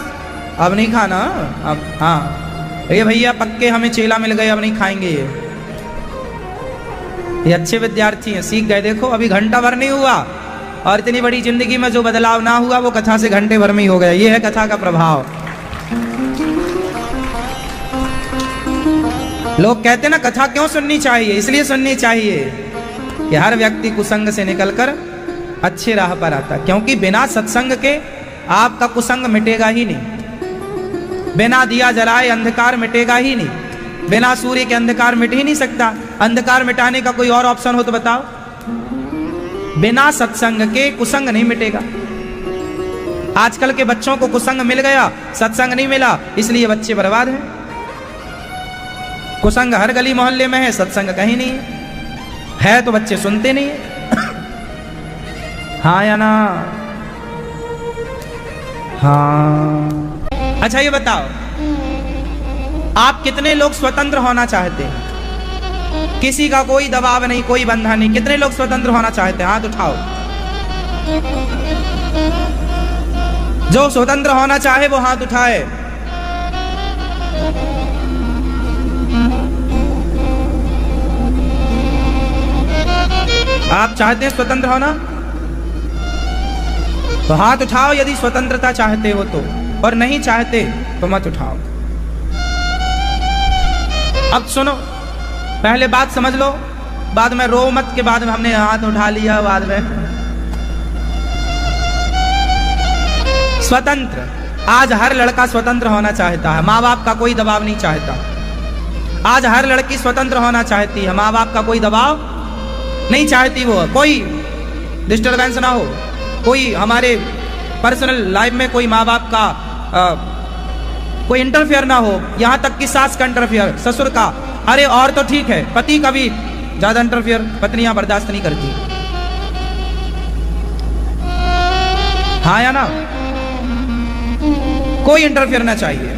अब नहीं खाना। अब हाँ, ये भैया पक्के हमें चेला मिल गए, अब नहीं खाएंगे। ये अच्छे विद्यार्थी हैं, सीख गए। देखो अभी घंटा भर नहीं हुआ, और इतनी बड़ी जिंदगी में जो बदलाव ना हुआ वो कथा से घंटे भर में ही हो गया। ये है कथा का प्रभाव। लोग कहते ना कथा क्यों सुननी चाहिए? इसलिए सुननी चाहिए कि हर व्यक्ति कुसंग से निकलकर अच्छे राह पर आता, क्योंकि बिना सत्संग के आपका कुसंग मिटेगा ही नहीं। बिना दिया जलाए अंधकार मिटेगा ही नहीं। बिना सूर्य के अंधकार मिट ही नहीं सकता। अंधकार मिटाने का कोई और ऑप्शन हो तो बताओ। बिना सत्संग के कुसंग नहीं मिटेगा। आजकल के बच्चों को कुसंग मिल गया, सत्संग नहीं मिला, इसलिए बच्चे बर्बाद हैं। कुसंग हर गली मोहल्ले में है, सत्संग कहीं नहीं है तो बच्चे सुनते नहीं है। हाँ या ना? हाँ। अच्छा ये बताओ, आप कितने लोग स्वतंत्र होना चाहते हैं? किसी का कोई दबाव नहीं, कोई बंधन नहीं। कितने लोग स्वतंत्र होना चाहते हैं? हाथ उठाओ। जो स्वतंत्र होना चाहे वो हाथ उठाए। आप चाहते हैं स्वतंत्र होना? तो हाथ उठाओ यदि स्वतंत्रता चाहते हो तो, और नहीं चाहते तो मत उठाओ। अब सुनो, पहले बात समझ लो, बाद में रो मत के बाद में हमने हाथ उठा लिया। बाद में स्वतंत्र, आज हर लड़का स्वतंत्र होना चाहता है, माँ बाप का कोई दबाव नहीं चाहता। आज हर लड़की स्वतंत्र होना चाहती है, माँ बाप का कोई दबाव नहीं चाहती। वो कोई डिस्टर्बेंस ना हो, कोई हमारे पर्सनल लाइफ में कोई माँ बाप का कोई इंटरफेयर ना हो। यहां तक कि सास का इंटरफेयर, ससुर का, अरे और तो ठीक है, पति का भी ज्यादा इंटरफेयर पत्नियां बर्दाश्त नहीं करती। हाँ या ना? कोई इंटरफेयर ना चाहिए।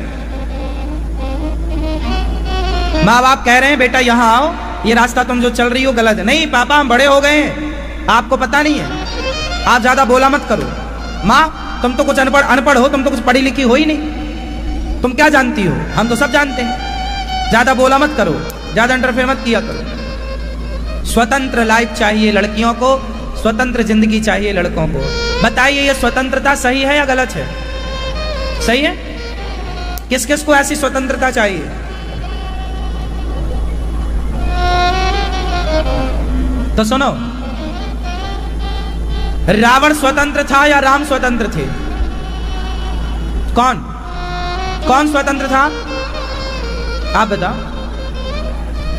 माँ बाप कह रहे हैं बेटा यहां आओ, ये रास्ता तुम जो चल रही हो गलत है। नहीं पापा हम बड़े हो गए हैं, आपको पता नहीं है, आप ज्यादा बोला मत करो। माँ तुम तो कुछ अनपढ़ हो, तुम तो कुछ पढ़ी लिखी हो ही नहीं, तुम क्या जानती हो, हम तो सब जानते हैं। ज्यादा बोला मत करो, ज्यादा इंटरफेयर मत किया करो। स्वतंत्र लाइफ चाहिए लड़कियों को, स्वतंत्र जिंदगी चाहिए लड़कों को। बताइए ये स्वतंत्रता सही है या गलत है? सही है? किस किस को ऐसी स्वतंत्रता चाहिए? तो सुनो, रावण स्वतंत्र था या राम स्वतंत्र थे? कौन कौन स्वतंत्र था? आप बताओ।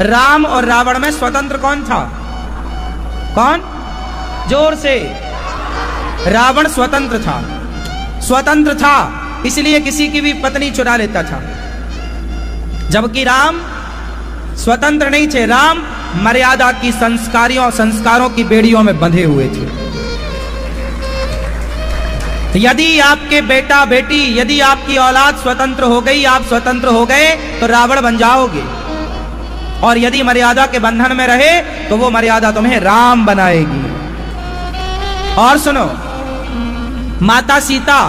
राम और रावण में स्वतंत्र कौन था? कौन? जोर से। रावण स्वतंत्र था। स्वतंत्र था इसलिए किसी की भी पत्नी चुरा लेता था, जबकि राम स्वतंत्र नहीं थे। राम मर्यादा की संस्कारों की बेड़ियों में बंधे हुए थे। यदि आपके बेटा बेटी, यदि आपकी औलाद स्वतंत्र हो गई, आप स्वतंत्र हो गए, तो रावण बन जाओगे। और यदि मर्यादा के बंधन में रहे तो वो मर्यादा तुम्हें राम बनाएगी। और सुनो, माता सीता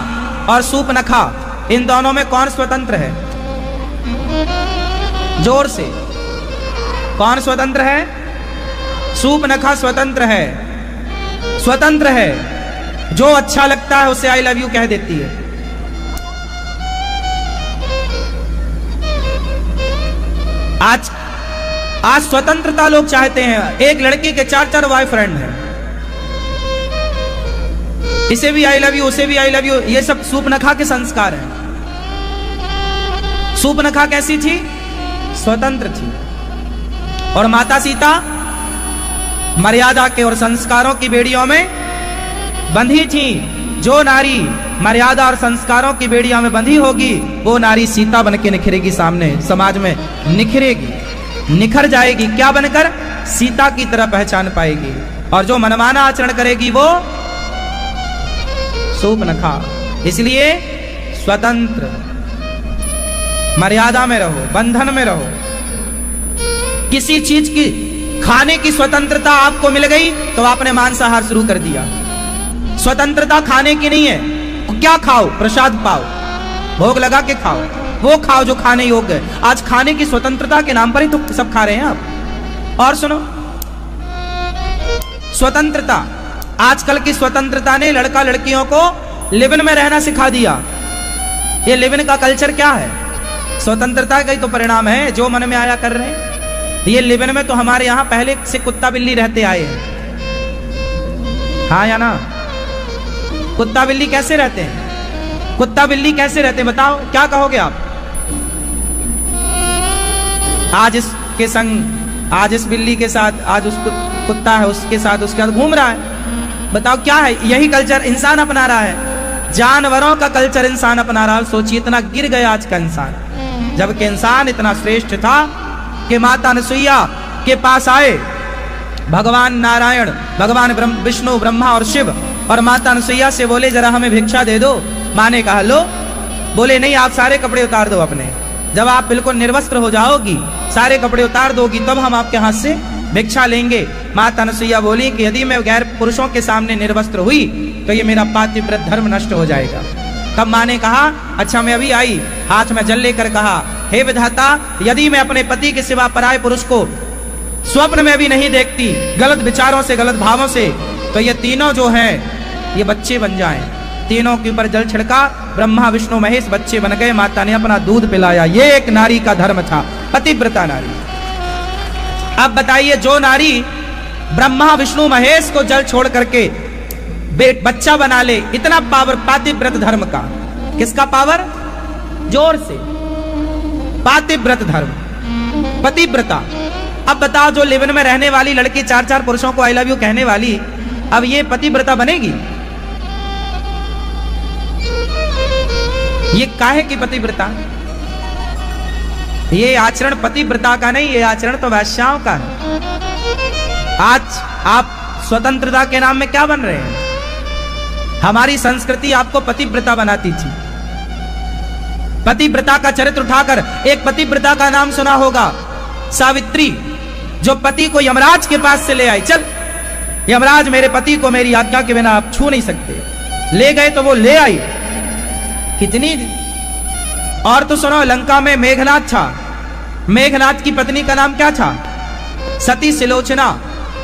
और सूर्पनखा, इन दोनों में कौन स्वतंत्र है? जोर से। कौन स्वतंत्र है? सूर्पनखा स्वतंत्र है। स्वतंत्र है, जो अच्छा लगता है उसे आई लव यू कह देती है। आज स्वतंत्रता लोग चाहते हैं। एक लड़की के 4-4 बॉयफ्रेंड हैं, इसे भी आई लव यू, उसे भी आई लव यू। ये सब सूर्पनखा के संस्कार हैं। सूर्पनखा कैसी थी? स्वतंत्र थी। और माता सीता मर्यादा के और संस्कारों की बेड़ियों में बंधी थी। जो नारी मर्यादा और संस्कारों की बेड़ियों में बंधी होगी, वो नारी सीता बनके निखरेगी, सामने समाज में निखरेगी, निखर जाएगी। क्या बनकर? सीता की तरह पहचान पाएगी। और जो मनमाना आचरण करेगी वो सूर्पनखा। इसलिए स्वतंत्र, मर्यादा में रहो, बंधन में रहो। किसी चीज की खाने की स्वतंत्रता आपको मिल गई तो आपने मांसाहार शुरू कर दिया। स्वतंत्रता खाने की नहीं है। क्या खाओ? प्रसाद पाओ, भोग लगा के खाओ, वो खाओ जो खाने योग्य है। आज खाने की स्वतंत्रता के नाम पर ही तो सब खा रहे हैं आप। और सुनो, स्वतंत्रता, आजकल की स्वतंत्रता ने लड़का लड़कियों को लिव इन में रहना सिखा दिया। ये लिव इन का कल्चर क्या है? स्वतंत्रता का ही तो परिणाम है, जो मन में आया कर रहे हैं। ये लिव इन में तो हमारे यहां पहले से कुत्ता बिल्ली रहते आए हैं, हाँ या ना? कुत्ता बिल्ली कैसे रहते हैं? कुत्ता बिल्ली कैसे रहते हैं बताओ, क्या कहोगे आप? आज इसके संग, आज इस बिल्ली के साथ, आज उस कुत्ता है उसके साथ, उसके साथ घूम रहा है। बताओ क्या है? यही कल्चर इंसान अपना रहा है। जानवरों का कल्चर इंसान अपना रहा है। सोचिए, इतना गिर गया आज का इंसान, जबकि इंसान इतना श्रेष्ठ था कि माता अनसुईया के पास आए भगवान नारायण, भगवान विष्णु, ब्रह्मा और शिव, और माता अनसुईया से बोले जरा हमें भिक्षा दे दो। माँ ने कहा लो। बोले नहीं, आप सारे कपड़े उतार दो अपने। जब आप बिल्कुल निर्वस्त्र हो जाओगी, सारे कपड़े उतार दोगी, तब हम आपके हाथ से भिक्षा लेंगे। माता अनसुईया बोली कि यदि मैं गैर पुरुषों के सामने निर्वस्त्र हुई तो ये मेरा पातिव्रत धर्म नष्ट हो जाएगा। तब माँ ने कहा अच्छा, मैं अभी आई, हाथ में जल लेकर कहा हे विधाता, यदि मैं अपने पति के सिवा पराये पुरुष को स्वप्न में भी नहीं देखती, गलत विचारों से, गलत भावों से, तो ये तीनों जो हैं ये बच्चे बन जाएं। तीनों के ऊपर जल छिड़का, ब्रह्मा विष्णु महेश बच्चे बन गए। माता ने अपना दूध पिलाया। ये एक नारी का धर्म था, पतिव्रता नारी। अब बताइए, जो नारी ब्रह्मा विष्णु महेश को जल छोड़ करके बच्चा बना ले, इतना पावर पातिव्रत धर्म का। किसका पावर? जोर से, पातिव्रत धर्म, पतिव्रता। अब बताओ, जो लिव इन में रहने वाली लड़की 4-4 पुरुषों को आई लव यू कहने वाली, अब ये पतिव्रता बनेगी? ये काहे की पतिव्रता? ये आचरण पतिव्रता का नहीं, ये आचरण तो वैश्याओं का है। आज आप स्वतंत्रता के नाम में क्या बन रहे हैं? हमारी संस्कृति आपको पतिव्रता बनाती थी। पतिव्रता का चरित्र उठाकर, एक पतिव्रता का नाम सुना होगा, सावित्री, जो पति को यमराज के पास से ले आई। चल यमराज, मेरे पति को मेरी आज्ञा के बिना आप छू नहीं सकते। ले गए तो वो ले आई। कितनी और तो सुनो, लंका में मेघनाथ था। मेघनाथ की पत्नी का नाम क्या था? सती सिलोचना।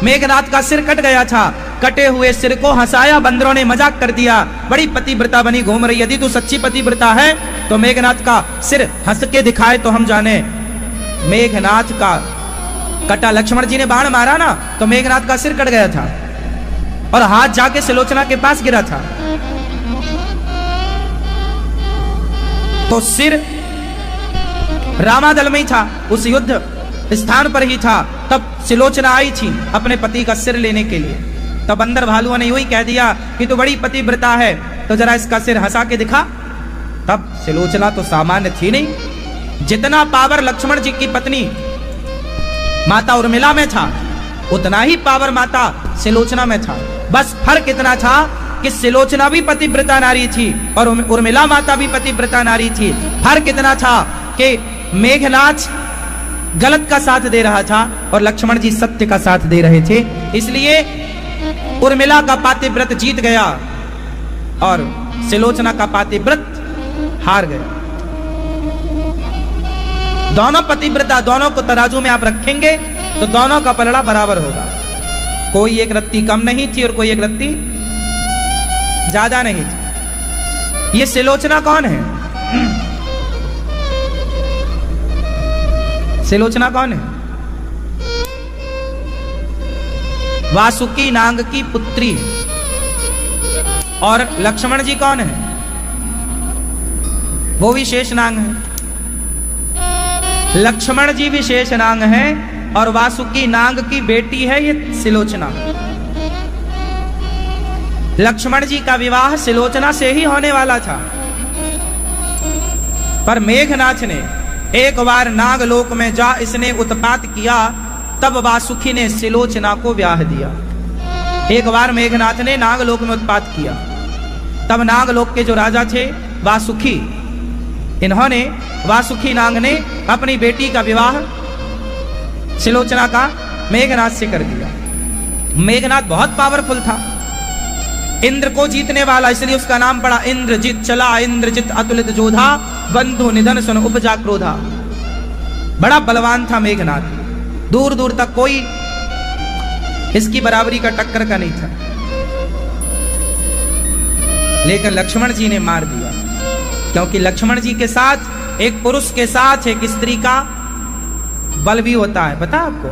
मेघनाथ का सिर कट गया था। कटे हुए सिर को हंसाया बंदरों ने, मजाक कर दिया। बड़ी पतिव्रता बनी घूम रही। यदि तू सच्ची पतिव्रता है तो मेघनाथ का सिर हंस के दिखाए तो हम जाने। मेघनाथ का कटा, लक्ष्मण जी ने बाण मारा ना तो मेघनाथ का सिर कट गया था और हाथ जाके सिलोचना के पास गिरा था। तो सिर रामादल में ही था, उस युद्ध स्थान पर ही था। तब सिलोचना आई थी अपने पति का सिर लेने के लिए। तब बंदर भालुओं ने यूं कह दिया कि तू बड़ी पतिव्रता है तो जरा इसका सिर हंसा के दिखा। तब सिलोचना तो सामान्य थी नहीं। जितना पावर लक्ष्मण जी की पत्नी माता उर्मिला में था उतना ही पावर माता सिलोचना में था। बस फर्क इतना था कि सिलोचना भी पतिव्रता नारी थी और उर्मिला माता भी पतिव्रता नारी थी। फर्क इतना था कि मेघनाथ गलत का साथ दे रहा था और लक्ष्मण जी सत्य का साथ दे रहे थे। इसलिए उर्मिला का पातिव्रत जीत गया और सिलोचना का पातिव्रत हार गया। दोनों पतिव्रता, दोनों को तराजू में आप रखेंगे तो दोनों का पलड़ा बराबर होगा। कोई एक रत्ती कम नहीं थी और कोई एक रत्ती ज्यादा नहीं थी। ये सिलोचना कौन है? सिलोचना कौन है? वासुकी नाग की पुत्री। और लक्ष्मण जी कौन है? वो भी शेषनाग है। लक्ष्मण जी भी शेषनाग हैं और वासुकी नाग की बेटी है ये सिलोचना। लक्ष्मण जी का विवाह सिलोचना से ही होने वाला था, पर मेघनाथ ने एक बार नागलोक में जा इसने उत्पात किया, तब वासुकी ने सिलोचना को ब्याह दिया। एक बार मेघनाथ ने नागलोक में उत्पात किया, तब नागलोक के जो राजा थे वासुकी, इन्होंने वासुकी नाग ने अपनी बेटी का विवाह सिलोचना का मेघनाथ से कर दिया। मेघनाथ बहुत पावरफुल था, इंद्र को जीतने वाला, इसलिए उसका नाम पड़ा इंद्रजित। चला इंद्रजित अतुलित जोधा, बंधु निधन सुन उपजा क्रोधा। बड़ा बलवान था मेघनाथ, दूर दूर तक कोई इसकी बराबरी का टक्कर का नहीं था। लेकिन लक्ष्मण जी ने मार दिया, क्योंकि लक्ष्मण जी के साथ एक पुरुष के साथ एक स्त्री का बल भी होता है, पता आपको?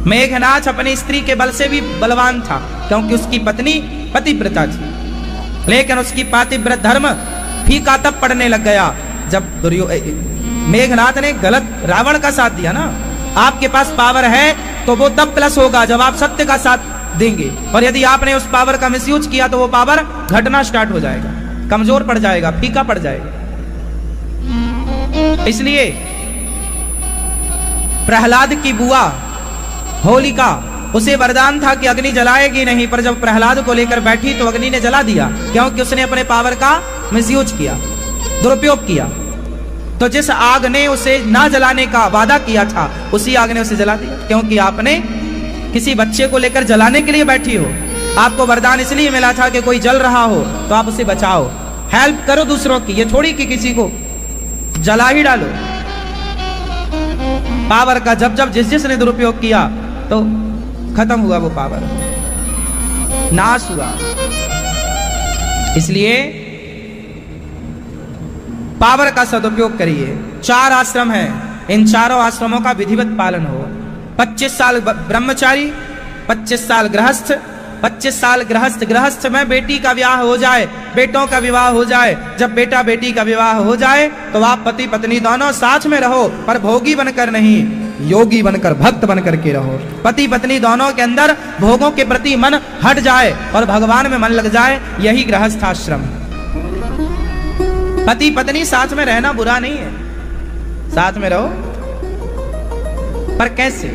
मेघनाथ अपनी स्त्री के बल से भी बलवान था, क्योंकि उसकी पत्नी पतिव्रता थी। लेकिन उसकी पातिव्रत धर्म फीका तब पड़ने लग गया जब मेघनाथ ने गलत रावण का साथ दिया ना। आपके पास पावर है तो वो तब प्लस होगा जब आप सत्य का साथ देंगे, और यदि आपने उस पावर का मिसयूज किया तो वो पावर घटना स्टार्ट हो जाएगा, कमजोर पड़ जाएगा, फीका पड़ जाएगा। इसलिए प्रहलाद की बुआ होलिका, उसे वरदान था कि अग्नि जलाएगी नहीं, पर जब प्रहलाद को लेकर बैठी तो अग्नि ने जला दिया, क्योंकि उसने अपने पावर का मिसयूज किया, दुरुपयोग किया। तो जिस आग ने उसे ना जलाने का वादा किया था उसी आग ने उसे जला दिया, क्योंकि आपने किसी बच्चे को लेकर जलाने के लिए बैठी हो। आपको वरदान इसलिए मिला था कि कोई जल रहा हो तो आप उसे बचाओ, हेल्प करो दूसरों की, ये थोड़ी कि किसी को जला ही डालो। पावर का जब जब जिसने दुरुपयोग किया तो खत्म हुआ वो पावर, नाश हुआ। इसलिए पावर का सदुपयोग करिए। 4 आश्रम हैं, इन चारों आश्रमों का विधिवत पालन हो। 25 साल ब्रह्मचारी, 25 साल गृहस्थ, 25 साल गृहस्थ में बेटी का विवाह हो जाए, बेटों का विवाह हो जाए। जब बेटा बेटी का विवाह हो जाए तो आप पति पत्नी दोनों साथ में रहो, पर भोगी बनकर नहीं, योगी बनकर, भक्त बनकर के रहो। पति पत्नी दोनों के अंदर भोगों के प्रति मन हट जाए और भगवान में मन लग जाए, यही गृहस्थ आश्रम। पति पत्नी साथ में रहना बुरा नहीं है, साथ में रहो, पर कैसे?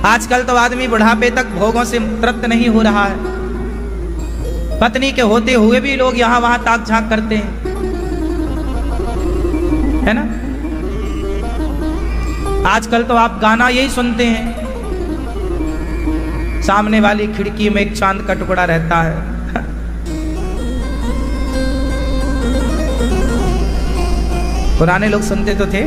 आजकल तो आदमी बुढ़ापे तक भोगों से तृप्त नहीं हो रहा है। पत्नी के होते हुए भी लोग यहां वहां ताक झांक करते हैं, है ना? आजकल तो आप गाना यही सुनते हैं, सामने वाली खिड़की में एक चांद का टुकड़ा रहता है, पुराने लोग सुनते तो थे।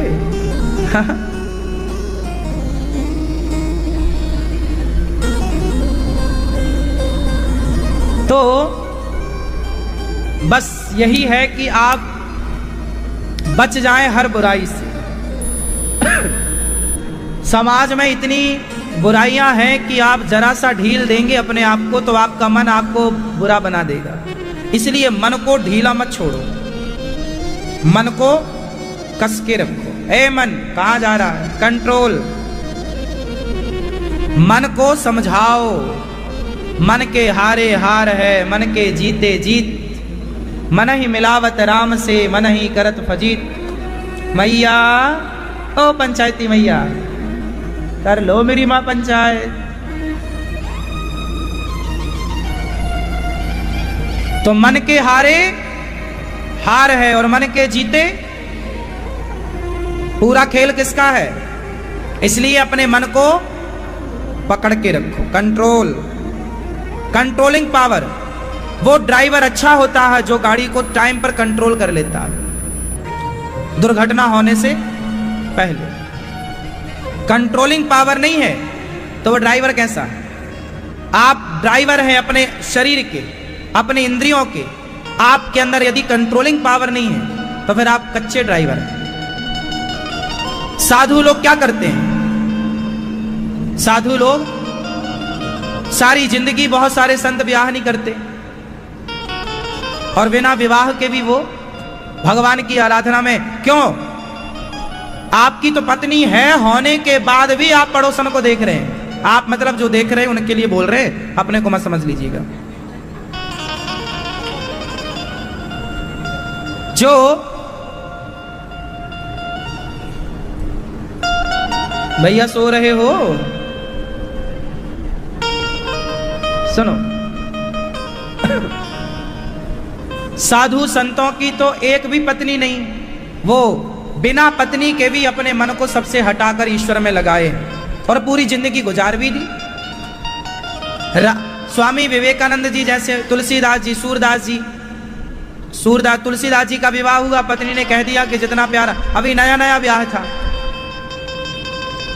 तो बस यही है कि आप बच जाएं हर बुराई से। समाज में इतनी बुराइयां हैं कि आप जरा सा ढील देंगे अपने आप को तो आपका मन आपको बुरा बना देगा। इसलिए मन को ढीला मत छोड़ो, मन को कस के रखो। ए मन, कहां जा रहा है? कंट्रोल। मन को समझाओ, मन के हारे हार है, मन के जीते जीत। मन ही मिलावत राम से, मन ही करत फजीत। मैया, ओ पंचायती मैया, कर लो मेरी मां पंचायत। तो मन के हारे हार है और मन के जीते, पूरा खेल किसका है? इसलिए अपने मन को पकड़ के रखो। Control, controlling power. वो ड्राइवर अच्छा होता है जो गाड़ी को टाइम पर कंट्रोल कर लेता है दुर्घटना होने से पहले। कंट्रोलिंग पावर नहीं है तो वो ड्राइवर कैसा? आप ड्राइवर हैं अपने शरीर के, अपने इंद्रियों के। आपके अंदर यदि कंट्रोलिंग पावर नहीं है तो फिर आप कच्चे ड्राइवर हैं। साधु लोग क्या करते हैं? साधु लोग सारी जिंदगी, बहुत सारे संत ब्याह नहीं करते और बिना विवाह के भी वो भगवान की आराधना में। क्यों? आपकी तो पत्नी है होने के बाद भी आप पड़ोसन को देख रहे हैं। आप मतलब जो देख रहे हैं उनके लिए बोल रहे हैं, अपने को मत समझ लीजिएगा। जो भैया सो रहे हो, सुनो। साधु संतों की तो एक भी पत्नी नहीं, वो बिना पत्नी के भी अपने मन को सबसे हटाकर ईश्वर में लगाए और पूरी जिंदगी गुजार भी दी। स्वामी विवेकानंद जी जैसे, तुलसीदास जी, सूरदास जी। तुलसीदास जी का विवाह हुआ, पत्नी ने कह दिया कि जितना प्यारा, अभी नया नया ब्याह था,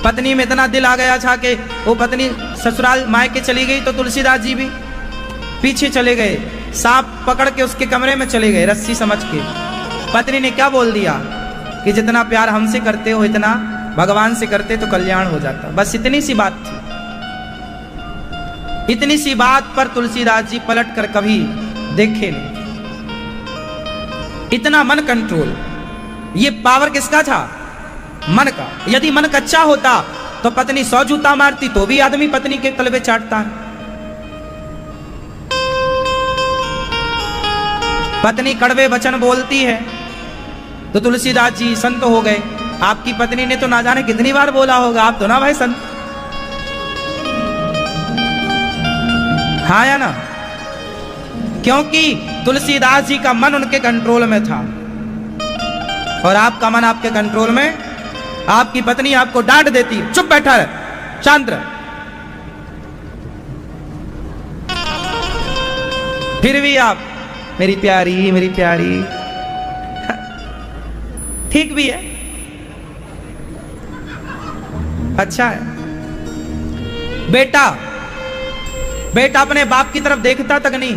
पत्नी में इतना दिल आ गया था कि वो पत्नी ससुराल मायके चली गई तो तुलसीदास जी भी पीछे चले गए, सांप पकड़ के उसके कमरे में चले गए रस्सी समझ के। पत्नी ने क्या बोल दिया कि जितना प्यार हमसे करते हो इतना भगवान से करते तो कल्याण हो जाता। बस इतनी सी बात थी। इतनी सी बात पर तुलसीदास जी पलट कर कभी देखे नहीं। इतना मन कंट्रोल, ये पावर किसका था? मन का। यदि मन कच्चा होता तो पत्नी 100 जूता मारती तो भी आदमी पत्नी के तलवे चाटता है। पत्नी कड़वे वचन बोलती है तो तुलसीदास जी संत हो गए। आपकी पत्नी ने तो ना जाने कितनी बार बोला होगा, आप तो ना भाई संत। हाँ या ना? क्योंकि तुलसीदास जी का मन उनके कंट्रोल में था और आपका मन आपके कंट्रोल में। आपकी पत्नी आपको डांट देती, चुप बैठा रहे, शांत रहे, फिर भी आप मेरी प्यारी मेरी प्यारी। ठीक भी है, अच्छा है। बेटा अपने बाप की तरफ देखता तक नहीं,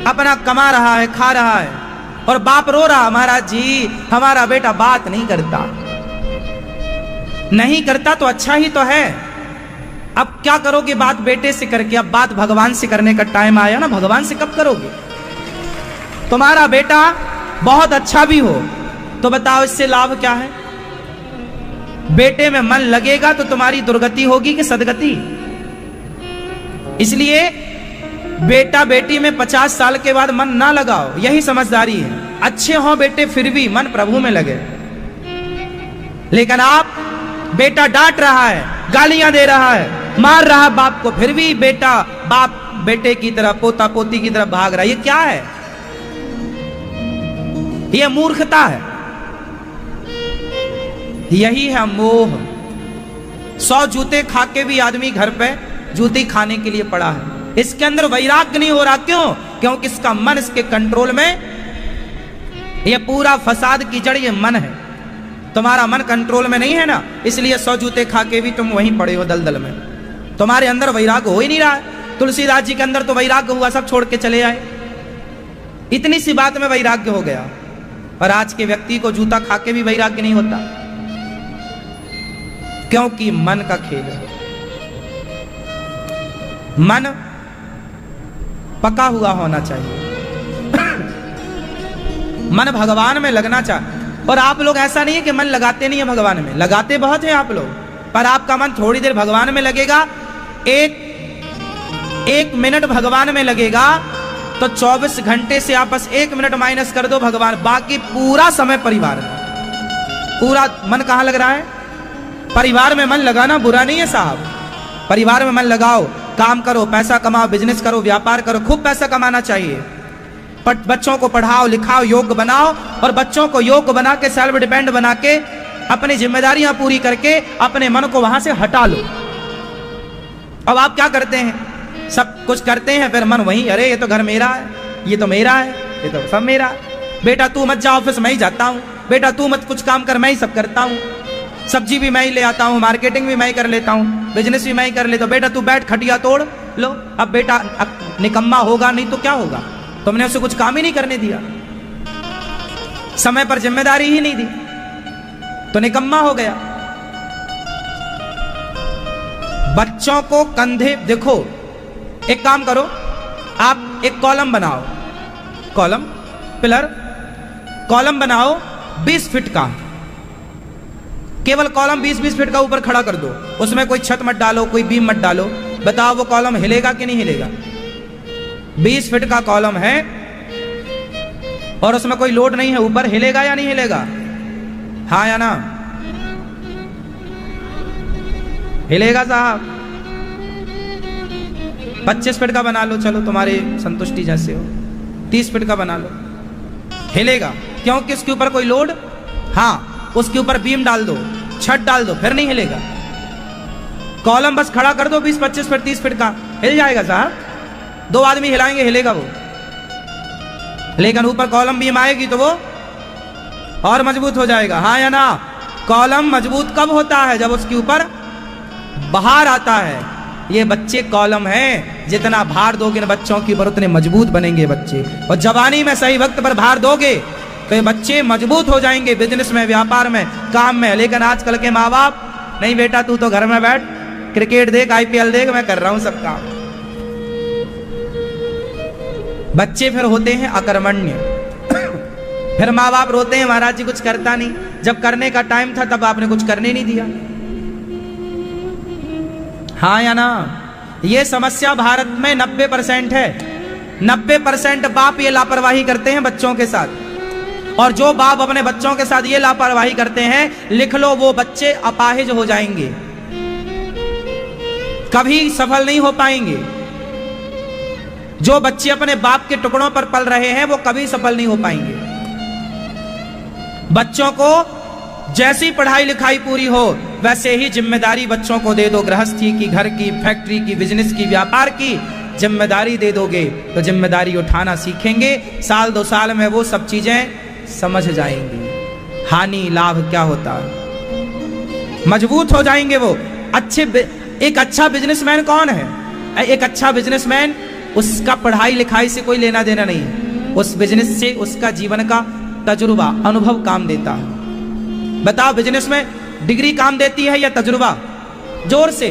अपना कमा रहा है, खा रहा है और बाप रो रहा, महाराज जी हमारा बेटा बात नहीं करता। नहीं करता तो अच्छा ही तो है। अब क्या करोगे बात बेटे से करके? अब बात भगवान से करने का टाइम आया ना। भगवान से कब करोगे? तुम्हारा बेटा बहुत अच्छा भी हो तो बताओ इससे लाभ क्या है? बेटे में मन लगेगा तो तुम्हारी दुर्गति होगी कि सदगति? इसलिए बेटा बेटी में 50 साल के बाद मन ना लगाओ, यही समझदारी है। अच्छे हो बेटे फिर भी मन प्रभु में लगे। लेकिन आप बेटा डांट रहा है, गालियां दे रहा है, मार रहा है बाप को, फिर भी बेटा बाप बेटे की तरह, पोता पोती की तरह भाग रहा है। ये क्या है? ये मूर्खता है, यही है मोह। 100 जूते खा के भी आदमी घर पे जूते खाने के लिए पड़ा है। इसके अंदर वैराग्य नहीं हो रहा। क्यों? क्योंकि इसका मन इसके कंट्रोल में। ये पूरा फसाद की जड़ ये मन है। तुम्हारा मन कंट्रोल में नहीं है ना, इसलिए 100 जूते खा के भी तुम वहीं पड़े हो दलदल में। तुम्हारे अंदर वैराग्य हो ही नहीं रहा है। तुलसीदास जी के अंदर तो वैराग्य हुआ, सब छोड़ के चले आए, इतनी सी बात में वैराग्य हो गया। और आज के व्यक्ति को जूता खा के भी वैराग्य नहीं होता, क्योंकि मन का खेल है। मन पका हुआ होना चाहिए, मन भगवान में लगना चाहिए। और आप लोग ऐसा नहीं है कि मन लगाते नहीं है भगवान में, लगाते बहुत है आप लोग, पर आपका मन थोड़ी देर भगवान में लगेगा, एक मिनट भगवान में लगेगा तो 24 घंटे से आप बस 1 मिनट माइनस कर दो भगवान, बाकी पूरा समय परिवार में। पूरा मन कहां लग रहा है? परिवार में मन लगाना बुरा नहीं है साहब, परिवार में मन लगाओ, काम करो, पैसा कमाओ, बिजनेस करो, व्यापार करो, खूब पैसा कमाना चाहिए। बच्चों को पढ़ाओ लिखाओ, योग्य बनाओ, और बच्चों को योग्य बना के सेल्फ डिपेंड बना के अपनी जिम्मेदारियां पूरी करके अपने मन को वहां से हटा लो। अब आप क्या करते हैं? सब कुछ करते हैं, फिर मन वहीं, अरे ये तो घर मेरा है, ये तो मेरा है, ये तो सब मेरा है। बेटा तू मत जा ऑफिस, मैं ही जाता हूँ। बेटा तू मत कुछ काम कर, मैं ही सब करता हूँ। सब्जी भी मैं ही ले आता हूँ, मार्केटिंग भी मैं ही कर लेता हूँ, बिजनेस भी मैं ही कर लेता हूँ। बेटा तू बैठ, खटिया तोड़ लो। अब बेटा निकम्मा होगा नहीं तो क्या होगा? तुमने उसे कुछ काम ही नहीं करने दिया, समय पर जिम्मेदारी ही नहीं दी, तो निकम्मा हो गया। बच्चों को कंधे, देखो एक काम करो, आप एक कॉलम बनाओ, कॉलम पिलर कॉलम बनाओ 20 फीट का, केवल कॉलम 20-20 फीट का ऊपर खड़ा कर दो, उसमें कोई छत मत डालो, कोई बीम मत डालो। बताओ वो कॉलम हिलेगा कि नहीं हिलेगा? 20 फीट का कॉलम है और उसमें कोई लोड नहीं है, ऊपर हिलेगा या नहीं हिलेगा? हाँ या ना? हिलेगा साहब। 25 फीट का बना लो, चलो तुम्हारी संतुष्टि जैसे हो, 30 फीट का बना लो, हिलेगा क्योंकि उसके ऊपर कोई लोड, हाँ उसके ऊपर बीम डाल दो, छत डाल दो, फिर नहीं हिलेगा। कॉलम बस खड़ा कर दो 20-25 फीट 30 फीट का, हिल जाएगा साहब। 2 आदमी हिलाएंगे हिलेगा वो, लेकिन ऊपर कॉलम बीम आएगी तो वो और मजबूत हो जाएगा। हाँ या ना? कॉलम मजबूत कब होता है? जब उसके ऊपर भार आता है। ये बच्चे कॉलम हैं, जितना भार दोगे ना बच्चों की पर उतने मजबूत बनेंगे बच्चे। और जवानी में सही वक्त पर भार दोगे तो ये बच्चे मजबूत हो जाएंगे, बिजनेस में, व्यापार में, काम में। लेकिन आजकल के माँ बाप, नहीं बेटा तू तो घर में बैठ, क्रिकेट देख, IPL देख, मैं कर रहा हूं सब काम। बच्चे फिर होते हैं अकर्मण्य, फिर माँ बाप रोते हैं महाराज जी कुछ करता नहीं, जब करने का टाइम था तब आपने कुछ करने नहीं दिया। हाँ या ना? ये समस्या भारत में 90% है। 90% बाप ये लापरवाही करते हैं बच्चों के साथ, और जो बाप अपने बच्चों के साथ ये लापरवाही करते हैं, लिख लो वो बच्चे अपाहिज हो जाएंगे, कभी सफल नहीं हो पाएंगे। जो बच्चे अपने बाप के टुकड़ों पर पल रहे हैं वो कभी सफल नहीं हो पाएंगे। बच्चों को जैसी पढ़ाई लिखाई पूरी हो वैसे ही जिम्मेदारी बच्चों को दे दो, गृहस्थी की, घर की, फैक्ट्री की, बिजनेस की, व्यापार की जिम्मेदारी दे दोगे तो जिम्मेदारी उठाना सीखेंगे। 1-2 साल में वो सब चीजें समझ जाएंगे, हानि लाभ क्या होता है, मजबूत हो जाएंगे वो। एक अच्छा बिजनेसमैन कौन है? एक अच्छा बिजनेसमैन, उसका पढ़ाई लिखाई से कोई लेना देना नहीं है, उस बिजनेस से उसका जीवन का तजुर्बा, अनुभव काम देता है। बताओ बिजनेस में डिग्री काम देती है या तजुर्बा? जोर से।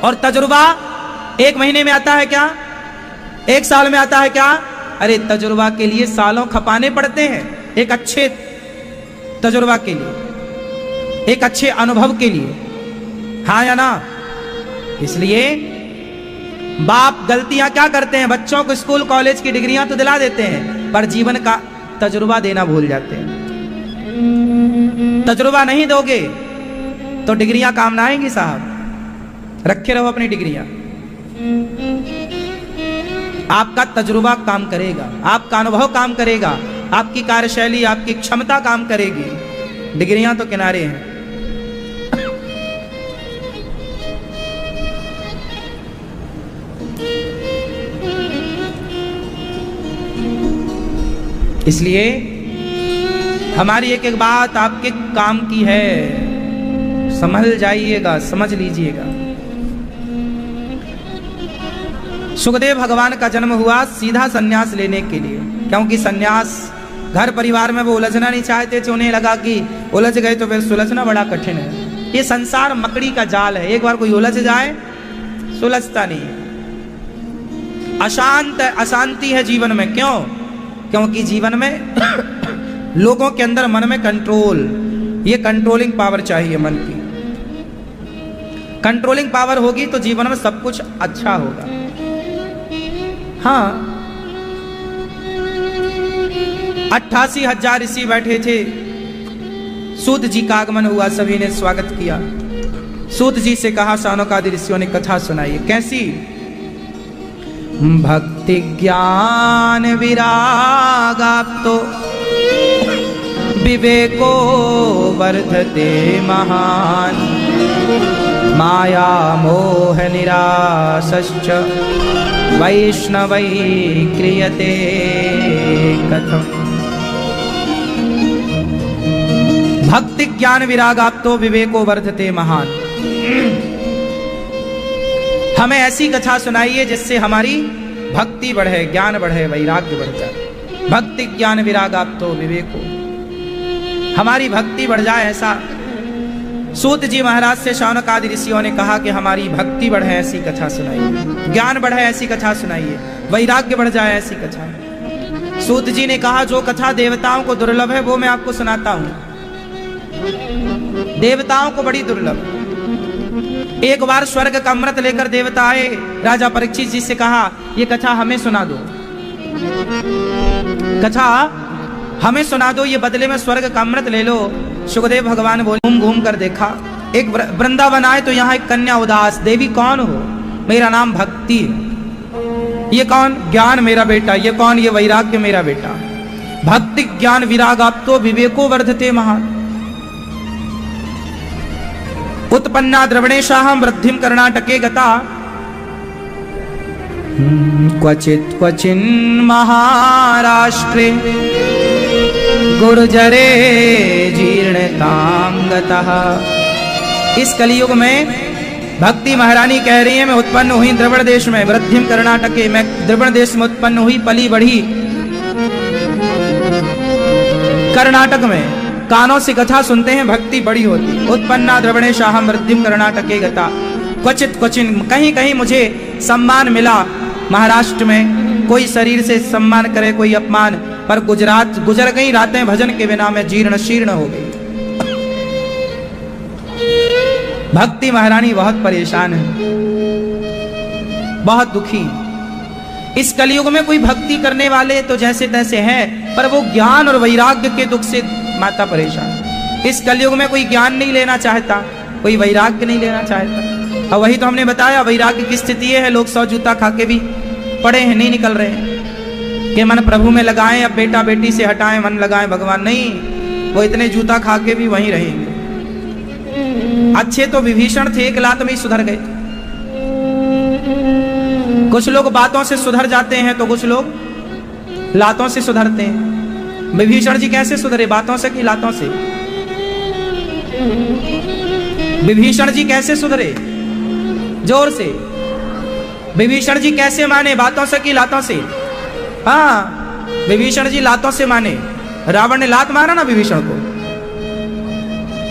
और तजुर्बा 1 महीने में आता है क्या? 1 साल में आता है क्या? अरे तजुर्बा के लिए सालों खपाने पड़ते हैं, एक अच्छे तजुर्बा के लिए, एक अच्छे अनुभव के लिए। हाँ या ना? इसलिए बाप गलतियां क्या करते हैं? बच्चों को स्कूल कॉलेज की डिग्रियां तो दिला देते हैं, पर जीवन का तजुर्बा देना भूल जाते हैं। तजुर्बा नहीं दोगे तो डिग्रियां काम ना आएंगी साहब। रखे रहो अपनी डिग्रियां, आपका तजुर्बा काम करेगा, आपका अनुभव काम करेगा, आपकी कार्यशैली, आपकी क्षमता काम करेगी। डिग्रियां तो किनारे हैं। इसलिए हमारी एक एक बात आपके काम की है, संभल जाइएगा, समझ लीजिएगा। सुखदेव भगवान का जन्म हुआ सीधा सन्यास लेने के लिए, क्योंकि सन्यास घर परिवार में वो उलझना नहीं चाहते थे। उन्हें लगा कि उलझ गए तो फिर सुलझना बड़ा कठिन है। ये संसार मकड़ी का जाल है, एक बार कोई उलझ जाए सुलझता नहीं है। अशांति है जीवन में। क्यों? क्योंकि जीवन में लोगों के अंदर मन में कंट्रोल, ये कंट्रोलिंग पावर चाहिए मन की। कंट्रोलिंग पावर होगी तो जीवन में सब कुछ अच्छा होगा। हाँ, 88,000 ऋषि बैठे थे। सूत जी का आगमन हुआ, सभी ने स्वागत किया। सूत जी से कहा, शौनकादि ऋषियों ने कथा सुनाई। कैसी? भक्ति ज्ञान विरागाप्तो विवेको वर्धते महान, माया मोह निरासश्च वैष्णवै क्रियते कथम। भक्ति ज्ञान विरागाप्तो विवेको वर्धते महान। हमें ऐसी कथा सुनाइए जिससे हमारी भक्ति बढ़े, ज्ञान बढ़े, वैराग्य बढ़ जाए। भक्ति ज्ञान विरागाप्तो विवेको, हमारी भक्ति बढ़ जाए ऐसा। सूत जी महाराज से शौनकादि ऋषियों ने कहा कि हमारी भक्ति बढ़े ऐसी कथा सुनाइए, ज्ञान बढ़े ऐसी कथा सुनाइए, वैराग्य बढ़ जाए ऐसी कथा। सूत जी ने कहा, जो कथा देवताओं को दुर्लभ है वो मैं आपको सुनाता हूं। देवताओं को बड़ी दुर्लभ। एक बार स्वर्ग का अमृत लेकर देवता आए, राजा परीक्षित जी से कहा, ये कथा हमें सुना दो, कथा हमें सुना दो, ये बदले में स्वर्ग का अमृत ले लो। सुखदेव भगवान बोले, घूम कर देखा, एक वृंदावन आए तो यहाँ एक कन्या उदास। देवी कौन हो? मेरा नाम भक्ति है। ये कौन? ज्ञान मेरा बेटा। ये कौन? ये वैराग्य मेरा बेटा। भक्ति ज्ञान विरागाप्तो विवेको वर्धते महान। उत्पन्ना द्रवणेशाहम वृद्धिम कर्णाटके गता, क्वचित् क्वचिन् महाराष्ट्रे गुर्जरे जीर्णतां गतः। इस कलियुग में भक्ति महारानी कह रही है, मैं उत्पन्न हुई द्रविड़ देश में, वृद्धिम कर्णाटके, मैं द्रविड़ देश में उत्पन्न हुई, पली बढ़ी कर्नाटक में। कानों से कथा सुनते हैं, भक्ति बड़ी होती। उत्पन्ना द्रविणेशाहम वृद्धिम कर्णाटके गता, क्वचित क्वचिन, कहीं कहीं मुझे सम्मान मिला। महाराष्ट्र में कोई शरीर से सम्मान करे, कोई अपमान, पर गुजरात गुजर गई रातें भजन के बिना, मैं जीर्ण शीर्ण हो गई। भक्ति महारानी बहुत परेशान है, बहुत दुखी। इस कलयुग में कोई भक्ति करने वाले तो जैसे तैसे हैं, पर वो ज्ञान और वैराग्य के दुख से माता परेशान। इस कलयुग में कोई ज्ञान नहीं लेना चाहता, कोई वैराग्य नहीं लेना चाहता। और वही तो हमने बताया, वैराग्य की स्थिति ये है, लोग 100 जूता खा के भी पड़े हैं, नहीं निकल रहे हैं कि मन प्रभु में लगाएं, अब बेटा बेटी से हटाएं, मन लगाएं भगवान। नहीं, वो इतने जूता खा के भी वहीं रहेंगे। अच्छे तो विभीषण थे, एक लात में ही सुधर गए। कुछ लोग बातों से सुधर जाते हैं तो कुछ लोग लातों से सुधरते हैं। विभीषण जी कैसे सुधरे? बातों से कि लातों से? विभीषण जी कैसे सुधरे? जोर से। विभीषण जी कैसे माने? बातों से कि लातों से? हाँ, विभीषण जी लातों से माने। रावण ने लात मारा ना विभीषण को।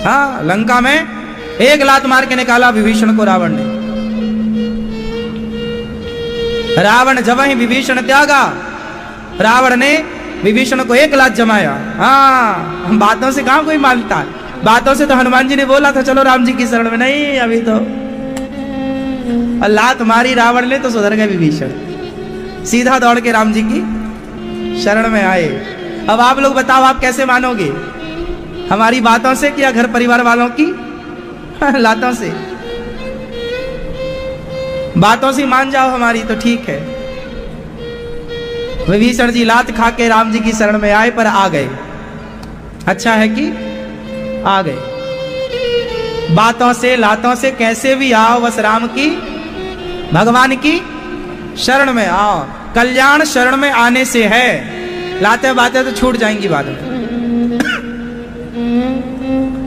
हाँ, लंका में एक लात मार के निकाला विभीषण को रावण ने। रावण जब ही विभीषण त्यागा, रावण ने विभीषण को एक लात जमाया। हाँ, बातों से कहां कोई मानता? बातों से तो हनुमान जी ने बोला था चलो राम जी की शरण में, नहीं अभी तो। और लात मारी रावण ने तो सुधर गए विभीषण, सीधा दौड़ के राम जी की शरण में आए। अब आप लोग बताओ, आप कैसे मानोगे? हमारी बातों से या घर परिवार वालों की लातों से? बातों से मान जाओ हमारी तो ठीक है। विभीषण जी लात खा के राम जी की शरण में आए, पर आ गए। अच्छा है कि आ गए। बातों से लातों से कैसे भी आओ, बस राम की भगवान की शरण में आओ। कल्याण शरण में आने से है, लाते बातें तो छूट जाएंगी बाद में।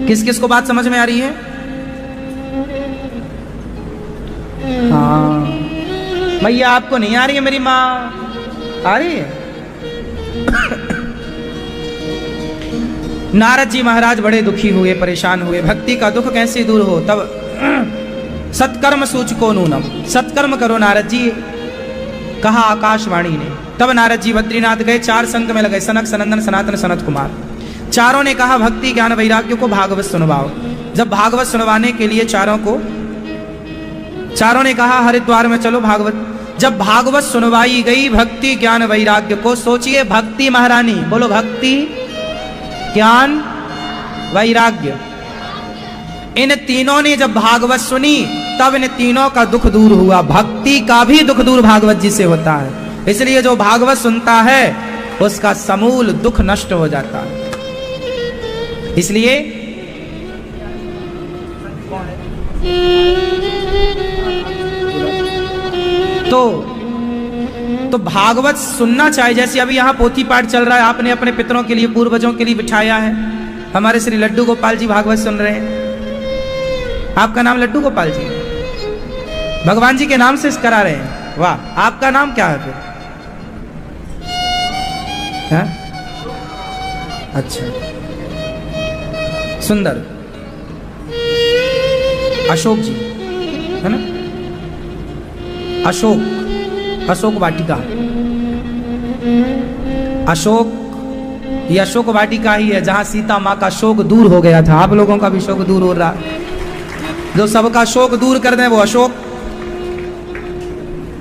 किस किस को बात समझ में आ रही है? हाँ भैया, आपको नहीं आ रही है? मेरी माँ आ रही है? नारद जी महाराज बड़े दुखी हुए, परेशान हुए। भक्ति का दुख कैसे दूर हो? तब सत्कर्म सूचको नूनम, सत्कर्म करो नारद जी, कहा आकाशवाणी ने। तब नारद जी बद्रीनाथ गए, 4 संग में लगे, सनक, सनंदन, सनातन, सनत कुमार। चारों ने कहा भक्ति ज्ञान वैराग्य को भागवत सुनवाओ। जब भागवत सुनवाने के लिए चारों ने कहा हरिद्वार में चलो भागवत। जब भागवत सुनवाई गई भक्ति ज्ञान वैराग्य को, सोचिए भक्ति महारानी, बोलो भक्ति ज्ञान वैराग्य, इन तीनों ने जब भागवत सुनी तब इन तीनों का दुख दूर हुआ। भक्ति का भी दुख दूर भागवत जी से होता है, इसलिए जो भागवत सुनता है उसका समूल दुख नष्ट हो जाता है। इसलिए तो भागवत सुनना चाहिए। जैसे अभी यहाँ पोथी पाठ चल रहा है, आपने अपने पितरों के लिए, पूर्वजों के लिए बिठाया है। हमारे श्री लड्डू गोपाल जी भागवत सुन रहे हैं। आपका नाम लड्डू गोपाल जी, भगवान जी के नाम से करा रहे हैं। वाह, आपका नाम क्या है फिर? है? अच्छा, सुंदर, अशोक जी है ना? अशोक वाटिका, अशोक, ये अशोक वाटिका ही है जहां सीता माँ का शोक दूर हो गया था। आप लोगों का भी शोक दूर हो रहा है। जो सबका शोक दूर कर दे वो अशोक,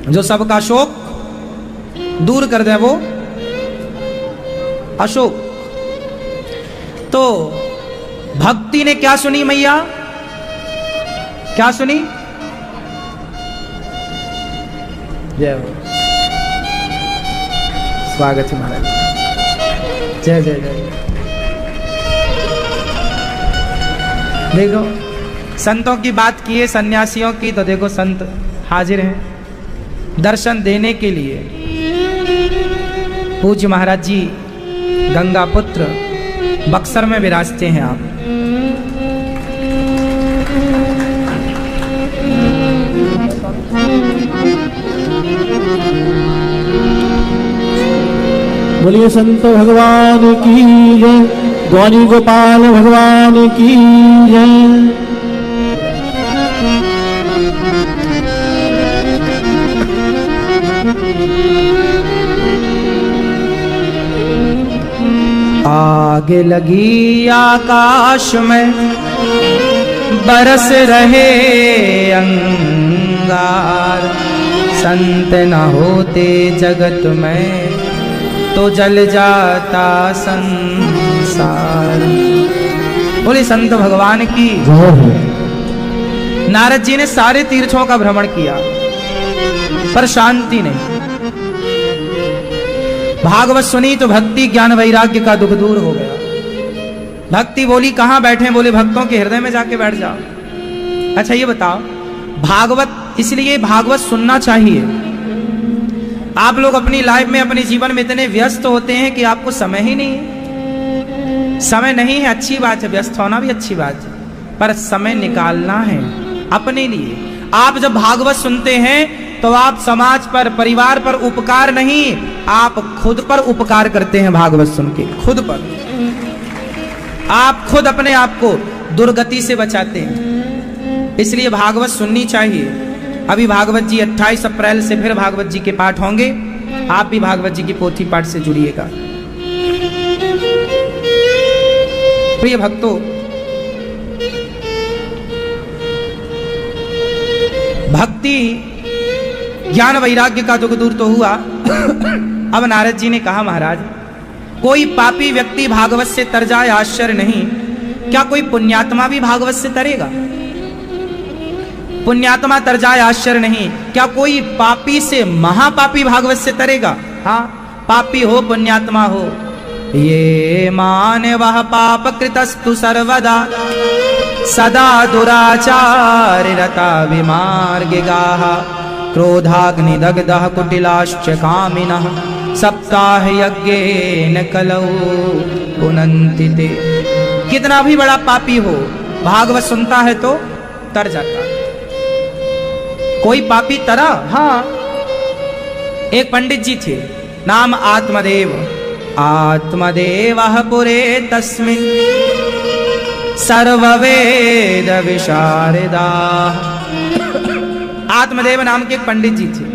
जो सबका शोक दूर कर दे वो अशोक। तो भक्ति ने क्या सुनी मैया? क्या सुनी? जय हो, स्वागत है महाराज। जय जय जय। देखो संतों की बात की है, सन्यासियों की, तो देखो संत हाजिर हैं दर्शन देने के लिए। पूज्य महाराज जी गंगा पुत्र बक्सर में विराजते हैं आप। बोलिए संत भगवान की जय, गौरी गोपाल भगवान की जय। आग लगी आकाश में बरस रहे अंगार, संत न होते जगत में तो जल जाता संसार। बोले संत भगवान की। नारद जी ने सारे तीर्थों का भ्रमण किया पर शांति नहीं। भागवत सुनी तो भक्ति ज्ञान वैराग्य का दुख दूर हो गया। भक्ति बोली कहां बैठे? बोले भक्तों के हृदय में जाके बैठ जाओ। अच्छा ये बताओ, भागवत, इसलिए भागवत सुनना चाहिए। आप लोग अपनी लाइफ में, अपने जीवन में इतने व्यस्त होते हैं कि आपको समय ही नहीं है। समय नहीं है, अच्छी बात है, व्यस्त होना भी अच्छी बात है, पर समय निकालना है अपने लिए। आप जब भागवत सुनते हैं तो आप समाज पर, परिवार पर उपकार नहीं, आप खुद पर उपकार करते हैं। भागवत सुन के खुद पर आप खुद अपने आप को दुर्गति से बचाते हैं। इसलिए भागवत सुननी चाहिए। अभी भागवत जी 28 अप्रैल से फिर भागवत जी के पाठ होंगे। आप भी भागवत जी की पोथी पाठ से जुड़िएगा। प्रिय भक्तों, भक्ति ज्ञान वैराग्य का दुख दूर तो हुआ। अब नारद जी ने कहा महाराज, कोई पापी व्यक्ति भागवत से तर जाए आश्चर्य नहीं, क्या कोई पुण्यात्मा भी भागवत से तरेगा? पुण्यात्मा तर जाए आश्चर्य नहीं, क्या कोई पापी से महापापी भागवत से तरेगा? हाँ, पापी हो पुण्यात्मा हो, ये मान वह पाप कृतस्तु सर्वदा सदा दुराचार रता विमार्गिगाः क्रोधाग्निदग्धः कुटिलाश्च कामिनः सप्ताह यज्ञेन कलौ पुनन्ति ते। कितना भी बड़ा पापी हो, भागवत सुनता है तो तर जाता है। कोई पापी तरा? हाँ, एक पंडित जी थे, नाम आत्मदेव। आत्मदेवः पुरे तस्मिन् सर्ववेद विशारदाः। आत्मदेव नाम के एक पंडित जी थे,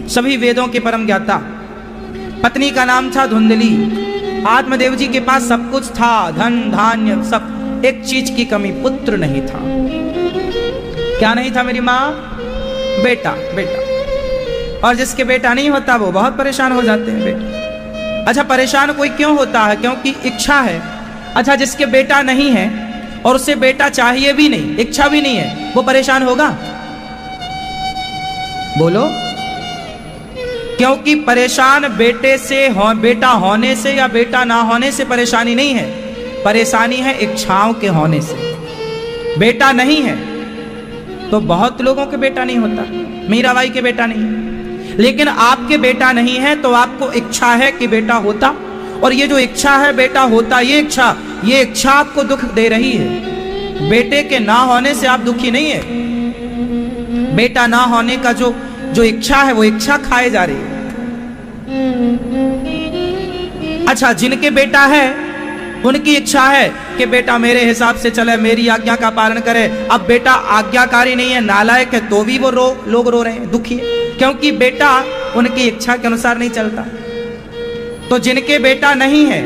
सभी वेदों के परम ज्ञाता। पत्नी का नाम था धुंधली। आत्मदेव जी के पास सब कुछ था, धन धान्य सब, एक चीज की कमी, पुत्र नहीं था। क्या नहीं था मेरी माँ? बेटा। बेटा, और जिसके बेटा नहीं होता वो बहुत परेशान हो जाते हैं बेटा। अच्छा, परेशान कोई क्यों होता है? क्योंकि इच्छा है। अच्छा, जिसके बेटा नहीं है और उसे बेटा चाहिए भी नहीं, इच्छा भी नहीं है, वो परेशान होगा? बोलो। क्योंकि परेशान बेटे से बेटा होने से या बेटा ना होने से परेशानी नहीं है, परेशानी है इच्छाओं के होने से। बेटा नहीं है तो बहुत लोगों के बेटा नहीं होता, मीराबाई के बेटा नहीं है, लेकिन आपके बेटा नहीं है तो आपको इच्छा है कि बेटा होता, और ये जो इच्छा है बेटा होता, ये इच्छा आपको दुख दे रही है। बेटे के ना होने से आप दुखी नहीं है, बेटा ना होने का जो इच्छा है वो इच्छा खाए जा रही है। अच्छा, जिनके बेटा है उनकी इच्छा है कि बेटा मेरे हिसाब से चले, मेरी आज्ञा का पालन करे। अब बेटा आज्ञाकारी नहीं है, नालायक है, तो भी वो लोग रो रहे हैं, दुखी है, क्योंकि बेटा उनकी इच्छा के अनुसार नहीं चलता। तो जिनके बेटा नहीं है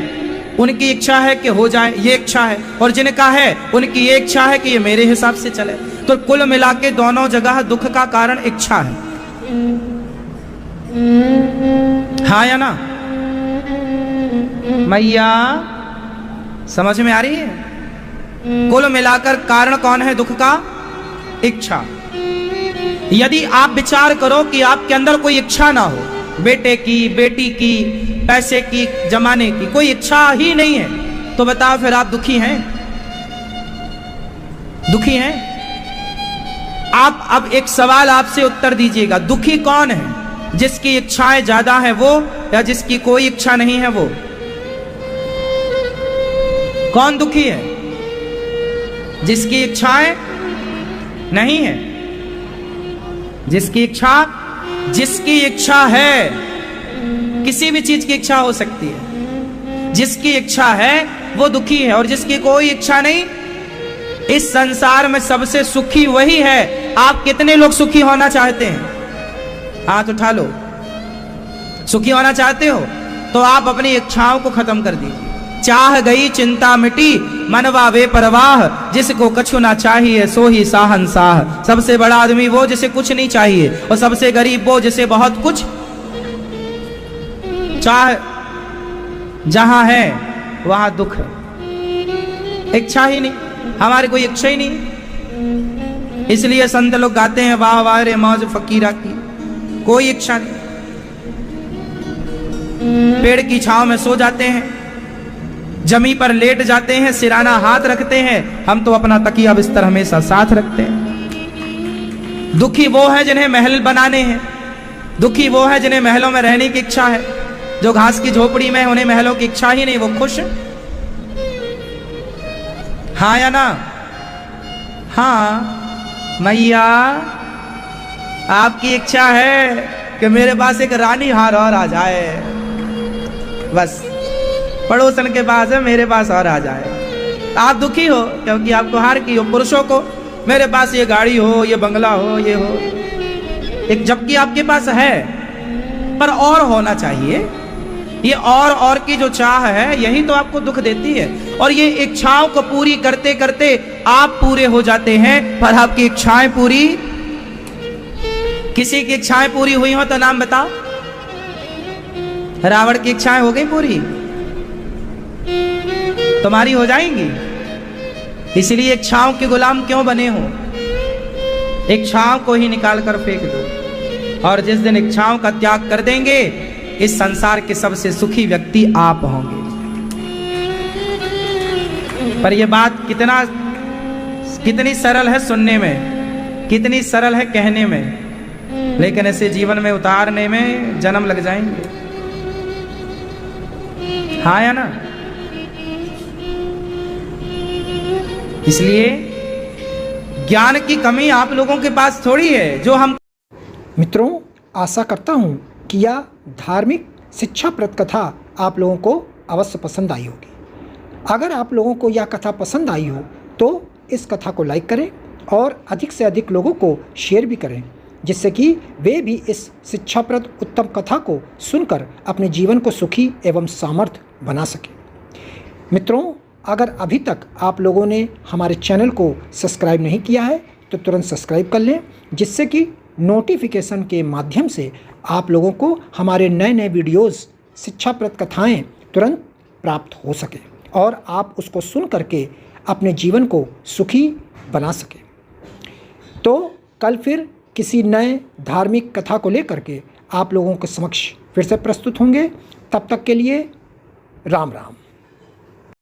उनकी इच्छा है कि हो जाए, ये इच्छा है, और जिनका है उनकी ये इच्छा है कि ये मेरे हिसाब से चले। तो कुल मिला के दोनों जगह दुख का कारण इच्छा है। हाँ या ना? मैया समझ में आ रही है? कुल मिलाकर कारण कौन है दुख का? इच्छा। यदि आप विचार करो कि आपके अंदर कोई इच्छा ना हो, बेटे की, बेटी की, पैसे की, जमाने की, कोई इच्छा ही नहीं है, तो बताओ फिर आप दुखी हैं? दुखी हैं? आप अब एक सवाल आपसे उत्तर दीजिएगा, दुखी कौन है? जिसकी इच्छाएं ज्यादा है वो, या जिसकी कोई इच्छा नहीं है वो? कौन दुखी है? जिसकी इच्छाएं नहीं है। जिसकी इच्छा है, किसी भी चीज की इच्छा हो सकती है, जिसकी इच्छा है वो दुखी है, और जिसकी कोई इच्छा नहीं, इस संसार में सबसे सुखी वही है। आप कितने लोग सुखी होना चाहते हैं? हाथ उठा लो। सुखी होना चाहते हो तो आप अपनी इच्छाओं को खत्म कर दीजिए। चाह गई चिंता मिटी, मनवा वे परवाह, जिसको कछु ना चाहिए सो ही साहनशाह। सबसे बड़ा आदमी वो जिसे कुछ नहीं चाहिए, और सबसे गरीब वो जिसे बहुत कुछ चाह। जहां है वहां दुख है, इच्छा ही नहीं, हमारी कोई इच्छा ही नहीं। इसलिए संत लोग गाते हैं, वाह वाह रे मौज फकीरा की, कोई इच्छा नहीं। पेड़ की छांव में सो जाते हैं, जमी पर लेट जाते हैं, सिराना हाथ रखते हैं। हम तो अपना तकिया बिस्तर हमेशा साथ रखते हैं। दुखी वो है जिन्हें महल बनाने हैं, दुखी वो है जिन्हें महलों में रहने की इच्छा है। जो घास की झोपड़ी में, उन्हें महलों की इच्छा ही नहीं, वो खुश। हाँ या ना? हाँ मैया, आपकी इच्छा है कि मेरे पास एक रानी हार और आ जाए, बस पड़ोसन के पास है, मेरे पास और आ जाए। आप दुखी हो क्योंकि आपको हार की हो। पुरुषों को मेरे पास ये गाड़ी हो, ये बंगला हो, ये हो, एक, जबकि आपके पास है पर और होना चाहिए। ये और की जो चाह है, यही तो आपको दुख देती है। और ये इच्छाओं को पूरी करते करते आप पूरे हो जाते हैं, पर आपकी इच्छाएं पूरी, किसी की इच्छाएं पूरी हुई हो तो नाम बताओ। रावण की इच्छाएं हो गई पूरी, तुम्हारी हो जाएंगी। इसलिए इच्छाओं के गुलाम क्यों बने हो? इच्छाओं को ही निकाल कर फेंक दो, और जिस दिन इच्छाओं का त्याग कर देंगे, इस संसार के सबसे सुखी व्यक्ति आप होंगे। पर यह बात कितनी सरल है सुनने में, कितनी सरल है कहने में, लेकिन इसे जीवन में उतारने में जन्म लग जाएंगे। हाँ या ना? इसलिए ज्ञान की कमी आप लोगों के पास थोड़ी है जो हम। मित्रों, आशा करता हूँ कि यह धार्मिक शिक्षाप्रद कथा आप लोगों को अवश्य पसंद आई होगी। अगर आप लोगों को यह कथा पसंद आई हो तो इस कथा को लाइक करें और अधिक से अधिक लोगों को शेयर भी करें, जिससे कि वे भी इस शिक्षाप्रद उत्तम कथा को सुनकर अपने जीवन को सुखी एवं सामर्थ्य बना सकें। मित्रों, अगर अभी तक आप लोगों ने हमारे चैनल को सब्सक्राइब नहीं किया है तो तुरंत सब्सक्राइब कर लें, जिससे कि नोटिफिकेशन के माध्यम से आप लोगों को हमारे नए नए वीडियोस शिक्षाप्रद कथाएं तुरंत प्राप्त हो सके और आप उसको सुन करके अपने जीवन को सुखी बना सकें। तो कल फिर किसी नए धार्मिक कथा को लेकर के आप लोगों के समक्ष फिर से प्रस्तुत होंगे। तब तक के लिए राम राम।